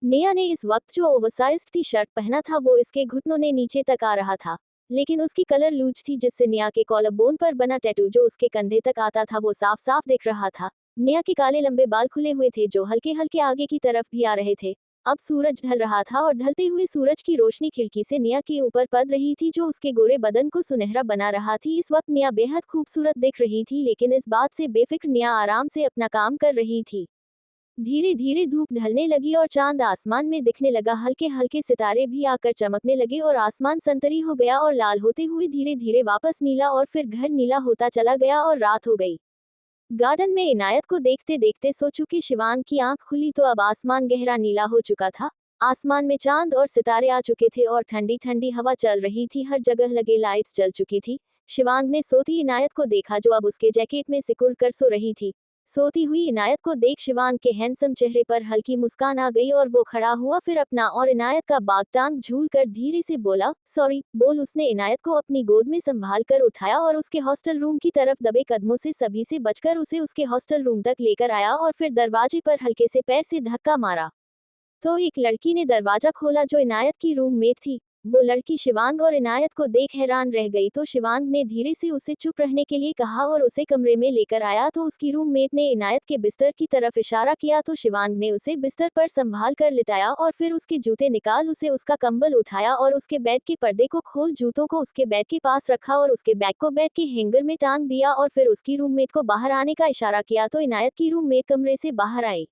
नेहा ने इस वक्त जो ओवरसाइज्ड टी शर्ट पहना था वो इसके घुटनों ने नीचे तक आ रहा था, लेकिन उसकी कलर लूज थी, जिससे नेहा के कॉलर बोन पर बना टैटू जो उसके कंधे तक आता था वो साफ साफ दिख रहा था। नेहा के काले लंबे बाल खुले हुए थे जो हल्के हल्के आगे की तरफ भी आ रहे थे। अब सूरज ढल रहा था और ढलते हुए सूरज की रोशनी खिड़की से नेहा के ऊपर पड़ रही थी जो उसके गोरे बदन को सुनहरा बना रहा थी। इस वक्त नेहा बेहद खूबसूरत दिख रही थी, लेकिन इस बात से बेफिक्र नेहा आराम से अपना काम कर रही थी। धीरे धीरे धूप ढलने लगी और चांद आसमान में दिखने लगा। हल्के हल्के सितारे भी आकर चमकने लगे और आसमान संतरी हो गया और लाल होते हुए धीरे धीरे वापस नीला और फिर घर नीला होता चला गया और रात हो गई। गार्डन में इनायत को देखते देखते सो चुकी शिवांग की आंख खुली तो अब आसमान गहरा नीला हो चुका था। आसमान में चांद और सितारे आ चुके थे और ठंडी ठंडी हवा चल रही थी। हर जगह लगे लाइट्स जल चुकी थी। शिवांग ने सोती इनायत को देखा जो अब उसके जैकेट में सिकुड़ कर सो रही थी। सोती हुई इनायत को देख शिवांग के हैंडसम चेहरे पर हल्की मुस्कान आ गई और वो खड़ा हुआ, फिर अपना और इनायत का बाग टांग झूल कर धीरे से बोला, सॉरी बोल। उसने इनायत को अपनी गोद में संभाल कर उठाया और उसके हॉस्टल रूम की तरफ दबे कदमों से सभी से बचकर उसे उसके हॉस्टल रूम तक लेकर आया और फिर दरवाजे पर हल्के से पैर से धक्का मारा तो एक लड़की ने दरवाजा खोला जो इनायत की रूममेट थी। वो लड़की शिवांग और इनायत को देख हैरान रह गई तो शिवांग ने धीरे से उसे चुप रहने के लिए कहा और उसे कमरे में लेकर आया तो उसकी रूममेट ने इनायत के बिस्तर की तरफ इशारा किया तो शिवांग ने उसे बिस्तर पर संभाल कर लिटाया और फिर उसके जूते निकाल उसे उसका कंबल उठाया और उसके बेड के पर्दे को खोल जूतों को उसके बेड के पास रखा और उसके बैग को बेड के हैंगर में टांग दिया और फिर उसकी रूममेट को बाहर आने का इशारा किया तो इनायत की रूममेट कमरे से बाहर आई।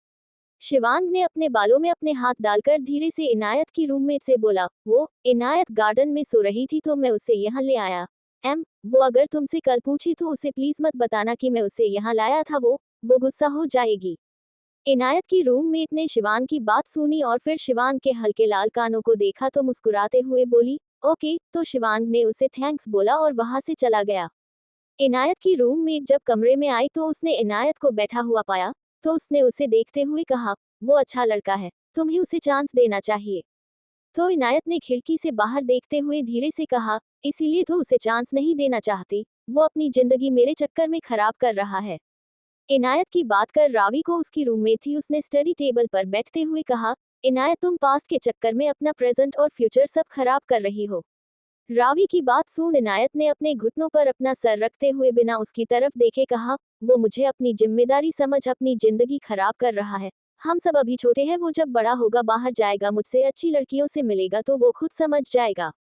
शिवांग ने अपने बालों में अपने हाथ डालकर धीरे से इनायत की रूममेट से बोला, वो इनायत गार्डन में सो रही थी तो मैं उसे यहाँ ले आया। वो अगर तुमसे कल पूछी तो उसे प्लीज मत बताना कि मैं उसे यहाँ लाया था, वो गुस्सा हो जाएगी। इनायत की रूममेट ने शिवांग की बात सुनी और फिर शिवांग के हल्के लाल कानों को देखा तो मुस्कुराते हुए बोली, ओके। तो शिवांग ने उसे थैंक्स बोला और वहां से चला गया। इनायत की रूममेट जब कमरे में आई तो उसने इनायत को बैठा हुआ पाया तो उसने उसे देखते हुए कहा, वो अच्छा लड़का है, तुम्हें उसे चांस देना चाहिए। तो इनायत ने खिड़की से बाहर देखते हुए धीरे से कहा, इसीलिए तो उसे चांस नहीं देना चाहती, वो अपनी जिंदगी मेरे चक्कर में खराब कर रहा है। इनायत की बात कर रावी को उसकी रूममेट थी, उसने स्टडी टेबल पर बैठते हुए कहा, इनायत तुम पास्ट के चक्कर में अपना प्रेजेंट और फ्यूचर सब खराब कर रही हो। रावी की बात सुन इनायत ने अपने घुटनों पर अपना सर रखते हुए बिना उसकी तरफ देखे कहा, वो मुझे अपनी जिम्मेदारी समझ अपनी जिंदगी खराब कर रहा है। हम सब अभी छोटे हैं, वो जब बड़ा होगा बाहर जाएगा, मुझसे अच्छी लड़कियों से मिलेगा तो वो खुद समझ जाएगा।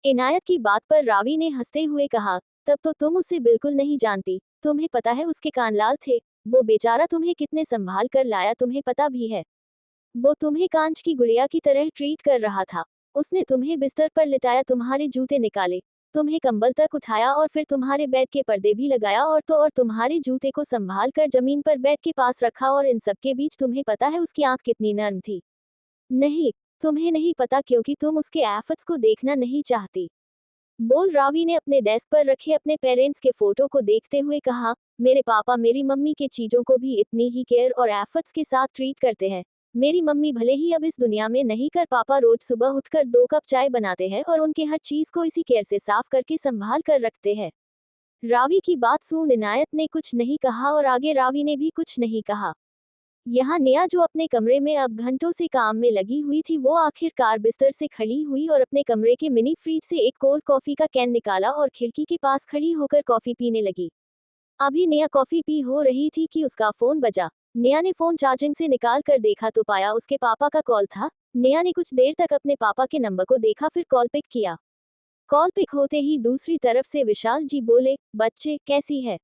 इनायत की बात पर रावी ने हंसते हुए कहा, तब तो तुम उसे बिल्कुल नहीं जानती, तुम्हें पता है उसके कान लाल थे, वो बेचारा तुम्हें कितने संभाल कर लाया तुम्हें पता भी है। वो तुम्हें कांच की गुड़िया की तरह ट्रीट कर रहा था। उसने तुम्हें बिस्तर पर लिटाया, तुम्हारे जूते निकाले, तुम्हें कंबल तक उठाया और फिर तुम्हारे बेड के पर्दे भी लगाया और तुम्हारे जूते को संभाल कर जमीन पर बेड के पास रखा, और इन सब के बीच तुम्हें पता है उसकी आंख कितनी नर्म थी? नहीं, तुम्हें नहीं पता क्योंकि तुम उसके एफर्ट्स को देखना नहीं चाहती। बोल रावी ने अपने डेस्क पर रखे अपने पेरेंट्स के फोटो को देखते हुए कहा, मेरे पापा मेरी मम्मी के चीजों को भी इतनी ही केयर और एफर्ट्स के साथ ट्रीट करते हैं। मेरी मम्मी भले ही अब इस दुनिया में नहीं, कर पापा रोज सुबह उठकर 2 कप चाय बनाते हैं और उनके हर चीज को इसी केयर से साफ करके संभाल कर रखते हैं। रावी की बात सुन इनायत ने कुछ नहीं कहा और आगे रावी ने भी कुछ नहीं कहा। यहाँ नेहा जो अपने कमरे में अब घंटों से काम में लगी हुई थी, वो आखिरकार बिस्तर से खड़ी हुई और अपने कमरे के मिनी फ्रिज से एक कोल्ड कॉफी का कैन निकाला और खिड़की के पास खड़ी होकर कॉफी पीने लगी। अभी नेहा कॉफी पी हो रही थी कि उसका फोन बजा। नेहा ने फोन चार्जिंग से निकाल कर देखा तो पाया उसके पापा का कॉल था। नेहा ने कुछ देर तक अपने पापा के नंबर को देखा, फिर कॉल पिक किया। कॉल पिक होते ही दूसरी तरफ से विशाल जी बोले, बच्चे कैसी है?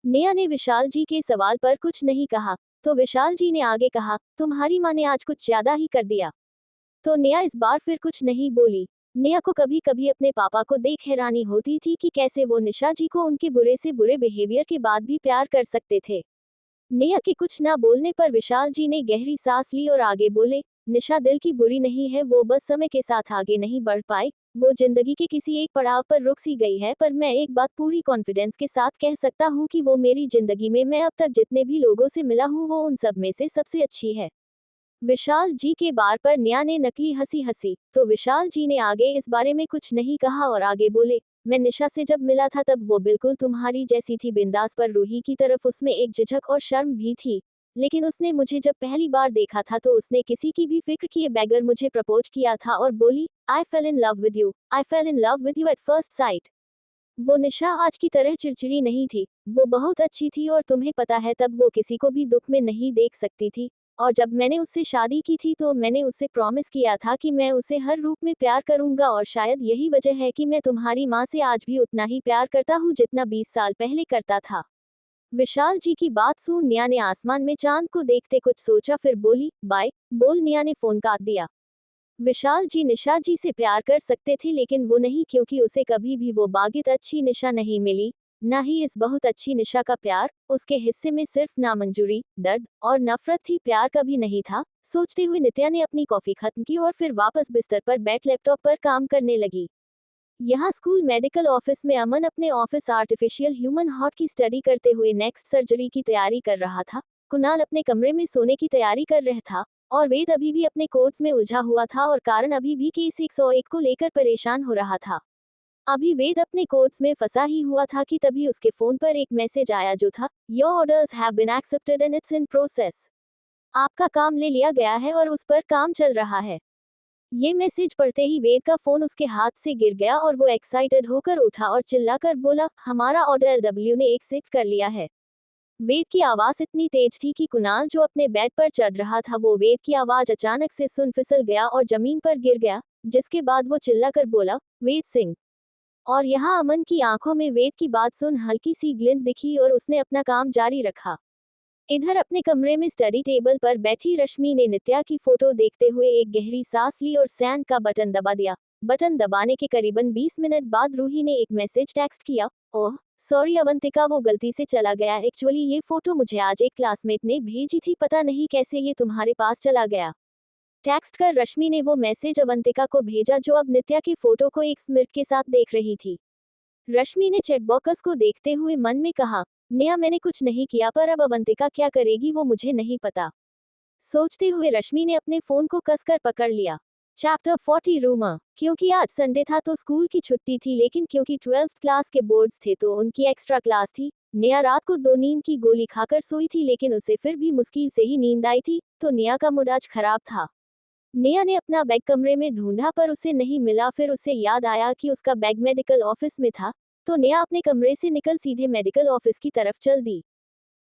नेहा ने विशाल जी के सवाल पर कुछ नहीं कहा, तो विशाल जी ने आगे कहा, तुम्हारी माँ ने आज कुछ ज्यादा ही कर दिया। तो नेहा इस बार फिर कुछ नहीं बोली। नेहा को कभी कभी अपने पापा को देख हैरानी होती थी कि कैसे वो निशा जी को उनके बुरे से बुरे बिहेवियर के बाद भी प्यार कर सकते थे। नेहा के कुछ ना बोलने पर विशाल जी ने गहरी सांस ली और आगे बोले, निशा दिल की बुरी नहीं है, वो बस समय के साथ आगे नहीं बढ़ पाई। वो जिंदगी के किसी एक पड़ाव पर रुक सी गई है, पर मैं एक बात पूरी कॉन्फिडेंस के साथ कह सकता हूँ कि वो मेरी जिंदगी में मैं अब तक जितने भी लोगों से मिला हूँ वो उन सब में से सबसे अच्छी है। विशाल जी के बार पर नेहा ने नकली हंसी हंसी, तो विशाल जी ने आगे इस बारे में कुछ नहीं कहा और आगे बोले, मैं निशा से जब मिला था तब वो बिल्कुल तुम्हारी जैसी थी, बिंदास, पर रूही की तरफ उसमें एक झिझक और शर्म भी थी। लेकिन उसने मुझे जब पहली बार देखा था तो उसने किसी की भी फिक्र किए बगैर मुझे प्रपोज किया था और बोली, I fell in love with you, I fell in love with you at first sight. वो निशा आज की तरह चिड़चिड़ी नहीं थी, वो बहुत अच्छी थी और तुम्हें पता है तब वो किसी को भी दुख में नहीं देख सकती थी। और जब मैंने उससे शादी की थी तो मैंने उससे प्रॉमिस किया था कि मैं उसे हर रूप में प्यार करूंगा, और शायद यही वजह है कि मैं तुम्हारी माँ से आज भी उतना ही प्यार करता हूँ जितना 20 साल पहले करता था। विशाल जी की बात सुन नेहा ने आसमान में चांद को देखते कुछ सोचा, फिर बोली, बाय। बोल नेहा ने फोन काट दिया। विशाल जी निशा जी से प्यार कर सकते थे लेकिन वो नहीं, क्योंकि उसे कभी भी वो बागित अच्छी निशा नहीं मिली, ना ही इस बहुत अच्छी निशा का प्यार। उसके हिस्से में सिर्फ नामंजूरी, दर्द और नफरत थी, प्यार कभी नहीं था। सोचते हुए नित्या ने अपनी कॉफी खत्म की और फिर वापस बिस्तर पर बैठ लैपटॉप पर काम करने लगी। यहाँ स्कूल मेडिकल ऑफिस में अमन अपने ऑफिस आर्टिफिशियल ह्यूमन हार्ट की स्टडी करते हुए नेक्स्ट सर्जरी की तैयारी कर रहा था। कुणाल अपने कमरे में सोने की तैयारी कर रहा था और वेद अभी भी अपने कोर्स में उलझा हुआ था और कारण अभी भी केस 101 को लेकर परेशान हो रहा था। अभी वेद अपने कोर्स में फंसा ही हुआ था कि तभी उसके फोन पर एक मैसेज आया जो था, your orders have been accepted and it's in process. आपका काम ले लिया गया है और उस पर काम चल रहा है। ये मैसेज पढ़ते ही वेद का फोन उसके हाथ से गिर गया और वो एक्साइटेड होकर उठा और चिल्लाकर बोला, हमारा ऑर्डर एलडब्ल्यू ने एक्सेप्ट कर लिया है। वेद की आवाज इतनी तेज थी कि कुणाल जो अपने बेड पर चढ़ रहा था वो वेद की आवाज अचानक से सुन फिसल गया और जमीन पर गिर गया, जिसके बाद वो चिल्लाकर बोला, वेद सिंह। और यहाँ अमन की आंखों में वेद की बात सुन हल्की सी ग्लिंट दिखी और उसने अपना काम जारी रखा। इधर अपने कमरे में स्टडी टेबल पर बैठी रश्मि ने नित्या की फोटो देखते हुए एक गहरी सांस ली और सेंड का बटन दबा दिया। बटन दबाने के करीबन 20 मिनट बाद रूही ने एक मैसेज टेक्स्ट किया, ओह सॉरी अवंतिका, वो गलती से चला गया, एक्चुअली ये फोटो मुझे आज एक क्लासमेट ने भेजी थी, पता नहीं कैसे ये तुम्हारे पास चला गया। टेक्स्ट कर रश्मि ने वो मैसेज अवंतिका को भेजा जो अब नित्या के फोटो को एक स्मिट के साथ देख रही थी। रश्मि ने चेकबॉक्स को देखते हुए मन में कहा, नेहा मैंने कुछ नहीं किया, पर अब अवंतिका क्या करेगी वो मुझे नहीं पता। सोचते हुए रश्मि ने अपने फोन को कसकर पकड़ लिया। Chapter 40 rumour. क्योंकि आज संडे था तो स्कूल की छुट्टी थी, लेकिन क्योंकि 12th क्लास के बोर्ड्स थे तो उनकी एक्स्ट्रा क्लास थी। नेहा रात को 2 नींद की गोली खाकर सोई थी, लेकिन उसे फिर भी मुश्किल से ही नींद आई थी। तो नेहा का मूड आज खराब था। नेहा ने अपना बैग कमरे में ढूंढा पर उसे नहीं मिला। फिर उसे याद आया कि उसका बैग मेडिकल ऑफिस में था। तो नेहा अपने कमरे से निकल सीधे मेडिकल ऑफिस की तरफ चल दी।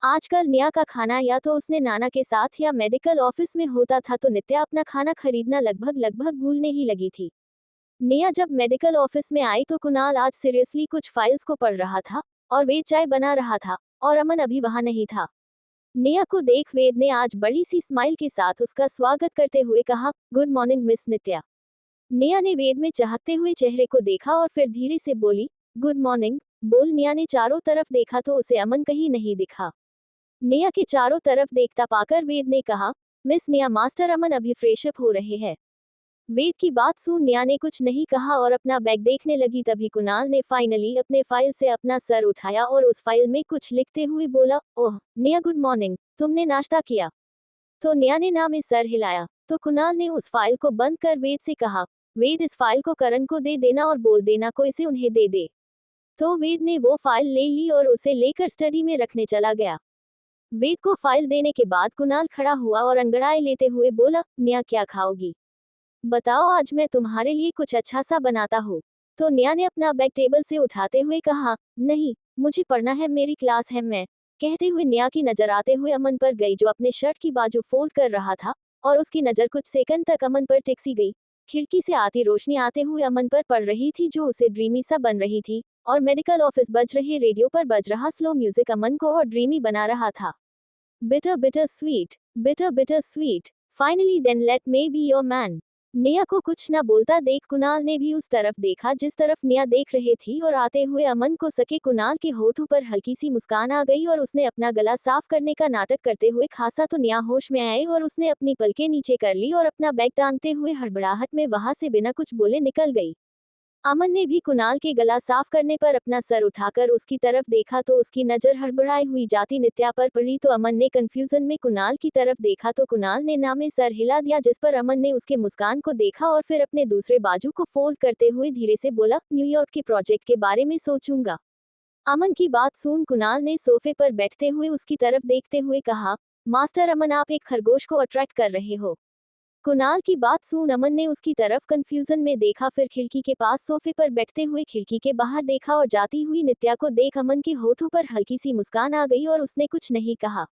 आजकल नेहा का खाना या तो उसने नाना के साथ या मेडिकल ऑफिस में होता था, तो नित्या अपना खाना खरीदना लगभग भूलने ही लगी थी। नेहा जब मेडिकल ऑफिस में आई तो कुणाल आज सीरियसली कुछ फाइल्स को पढ़ रहा था और वेद चाय बना रहा था और अमन अभी वहां नहीं था। नेहा को देख वेद ने आज बड़ी सी स्माइल के साथ उसका स्वागत करते हुए कहा, गुड मॉर्निंग मिस नित्या। नेहा ने वेद में चाहते हुए चेहरे को देखा और फिर धीरे से बोली, गुड मॉर्निंग। बोल नेहा ने चारों तरफ देखा तो उसे अमन कहीं नहीं दिखा। नेहा के चारों तरफ देखता पाकर वेद ने कहा, मिस नेहा मास्टर अमन अभी फ्रेशअप हो रहे हैं। वेद की बात सुन नेहा ने कुछ नहीं कहा और अपना बैग देखने लगी। तभी कुणाल ने फाइनली अपने फाइल से अपना सर उठाया और उस फाइल में कुछ लिखते हुए बोला, ओह नेहा गुड मॉर्निंग, तुमने नाश्ता किया? तो नेहा ने ना में सर हिलाया। तो कुणाल ने उस फाइल को बंद कर वेद से कहा, वेद इस फाइल को करण को दे देना और बोल देना को इसे उन्हें दे दे। तो वेद ने वो फाइल ले ली और उसे लेकर स्टडी में रखने चला गया। वेद को फाइल देने के बाद कुणाल खड़ा हुआ और अंगड़ाई लेते हुए बोला, नेहा क्या खाओगी? बताओ, आज मैं तुम्हारे लिए कुछ अच्छा सा बनाता हूँ। तो नेहा ने अपना बैग टेबल से उठाते हुए कहा, नहीं मुझे पढ़ना है, मेरी क्लास है। मैं कहते हुए नेहा की नजर आते हुए अमन पर गई, जो अपने शर्ट की बाजू फोल्ड कर रहा था और उसकी नजर कुछ सेकंड तक अमन पर टिकसी गई। खिड़की से आती रोशनी आते हुए अमन पर पड़ रही थी, जो उसे ड्रीमी सा बन रही थी, और मेडिकल ऑफिस बज रहे रेडियो पर बज रहा स्लो म्यूजिक अमन को और ड्रीमी बना रहा था। Bitter bitter sweet, bitter bitter sweet, finally then let me be your man. Neha को कुछ न बोलता देख कुणाल ने भी उस तरफ देखा जिस तरफ नेहा देख रही थी, और आते हुए अमन को सके कुणाल के होठों पर हल्की सी मुस्कान आ गई और उसने अपना गला साफ करने का नाटक करते हुए खासा तो नेहा होश में आए और उसने अपनी पलकें नीचे कर ली और अपना बैग टांगते हुए हड़बड़ाहट में वहां से बिना कुछ बोले निकल गई। अमन ने भी कुणाल के गला साफ करने पर अपना सर उठाकर उसकी तरफ देखा तो उसकी नजर हड़बड़ाई हुई जाती नित्या पर पड़ी। तो अमन ने कंफ्यूजन में कुणाल की तरफ देखा तो कुणाल ने ना में सर हिला दिया, जिस पर अमन ने उसके मुस्कान को देखा और फिर अपने दूसरे बाजू को फोल्ड करते हुए धीरे से बोला, न्यूयॉर्क के प्रोजेक्ट के बारे में सोचूंगा। अमन की बात सुन कुणाल ने सोफे पर बैठते हुए उसकी तरफ देखते हुए कहा, मास्टर अमन आप एक खरगोश को अट्रैक्ट कर रहे हो। कुणाल की बात सुन अमन ने उसकी तरफ कंफ्यूजन में देखा, फिर खिड़की के पास सोफे पर बैठते हुए खिड़की के बाहर देखा और जाती हुई नित्या को देख अमन के होठों पर हल्की सी मुस्कान आ गई और उसने कुछ नहीं कहा।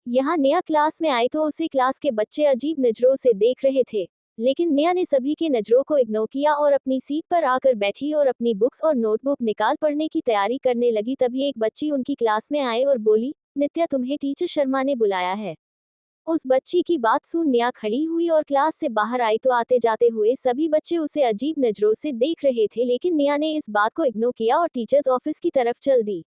यहाँ नेहा क्लास में आई तो उसे क्लास के बच्चे अजीब नजरों से देख रहे थे, लेकिन नेहा ने सभी के नजरों को इग्नोर किया और अपनी सीट पर आकर बैठी और अपनी बुक्स और नोटबुक निकाल पढ़ने की तैयारी करने लगी। तभी एक बच्ची उनकी क्लास में आए और बोली, नित्या तुम्हें टीचर शर्मा ने बुलाया है। उस बच्ची की बात सुन नेहा खड़ी हुई और क्लास से बाहर आई तो आते जाते हुए सभी बच्चे उसे अजीब नजरों से देख रहे थे, लेकिन नेहा ने इस बात को इग्नोर किया और टीचर्स ऑफिस की तरफ चल दी।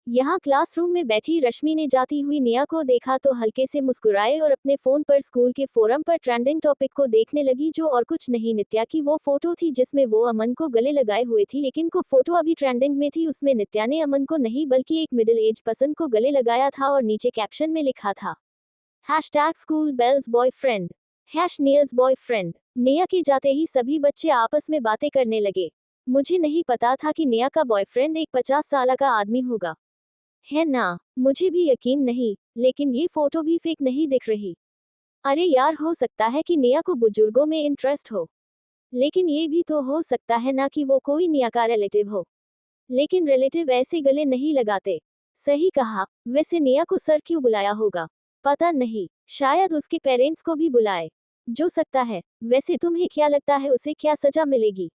यहाँ क्लासरूम में बैठी रश्मि ने जाती हुई नेहा को देखा तो हल्के से मुस्कुराए और अपने फोन पर स्कूल के फोरम पर ट्रेंडिंग टॉपिक को देखने लगी, जो और कुछ नहीं नित्या की वो फोटो थी जिसमें वो अमन को गले लगाए हुए थी, लेकिन को फोटो अभी ट्रेंडिंग में थी उसमें नित्या ने अमन को नहीं बल्कि एक मिडिल एज पर्सन को गले लगाया था और नीचे कैप्शन में लिखा था, school bells boyfriend, nears boyfriend. Neha के जाते ही सभी बच्चे आपस में बातें करने लगे। मुझे नहीं पता था कि नेहा का बॉयफ्रेंड एक 50 साल का आदमी होगा, है ना? मुझे भी यकीन नहीं, लेकिन ये फोटो भी फेक नहीं दिख रही। अरे यार, हो सकता है कि नेहा को बुजुर्गों में इंटरेस्ट हो, लेकिन ये भी तो हो सकता है ना कि वो कोई नेहा का रिलेटिव हो, लेकिन रिलेटिव ऐसे गले नहीं लगाते। सही कहा, वैसे नेहा को सर क्यों बुलाया होगा? पता नहीं, शायद उसके पेरेंट्स को भी बुलाए, जो सकता है। वैसे तुम्हें क्या लगता है उसे क्या सजा मिलेगी?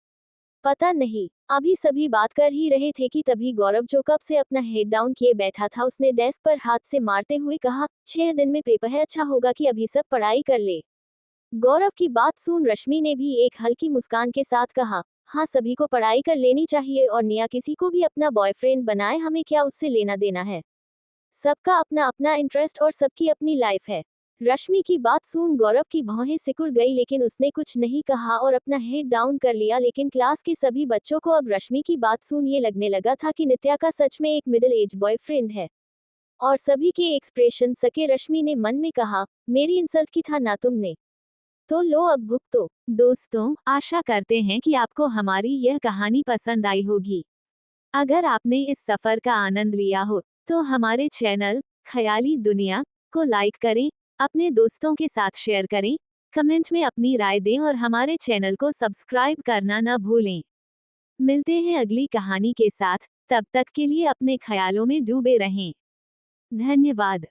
पता नहीं, अभी सभी बात कर ही रहे थे कि तभी गौरव, जो कब से अपना हेड डाउन किए बैठा था, उसने डेस्क पर हाथ से मारते हुए कहा, 6 दिन में पेपर है, अच्छा होगा कि अभी सब पढ़ाई कर ले। गौरव की बात सुन रश्मि ने भी एक हल्की मुस्कान के साथ कहा, हाँ सभी को पढ़ाई कर लेनी चाहिए और नेहा किसी को भी अपना बॉयफ्रेंड बनाए, हमें क्या उससे लेना देना है। सबका अपना अपना इंटरेस्ट और सबकी अपनी लाइफ है। रश्मि की बात सुन गौरव की भौहें सिकुड़ गई, लेकिन उसने कुछ नहीं कहा और अपना हेड डाउन कर लिया। लेकिन क्लास के सभी बच्चों को अब रश्मि की बात सुन ये लगने लगा था कि नित्या का सच में एक मिडिल एज बॉयफ्रेंड है, और सभी के एक्सप्रेशन सके। रश्मि ने मन में कहा, मेरी इंसल्ट की था ना तुमने? तो लो अब भुगतो। दोस्तों, आशा करते हैं कि आपको हमारी यह कहानी पसंद आई होगी। अगर आपने इस सफर का आनंद लिया हो, तो हमारे चैनल ख्याली दुनिया को लाइक करें, अपने दोस्तों के साथ शेयर करें, कमेंट में अपनी राय दें और हमारे चैनल को सब्सक्राइब करना न भूलें। मिलते हैं अगली कहानी के साथ, तब तक के लिए अपने ख्यालों में डूबे रहें। धन्यवाद।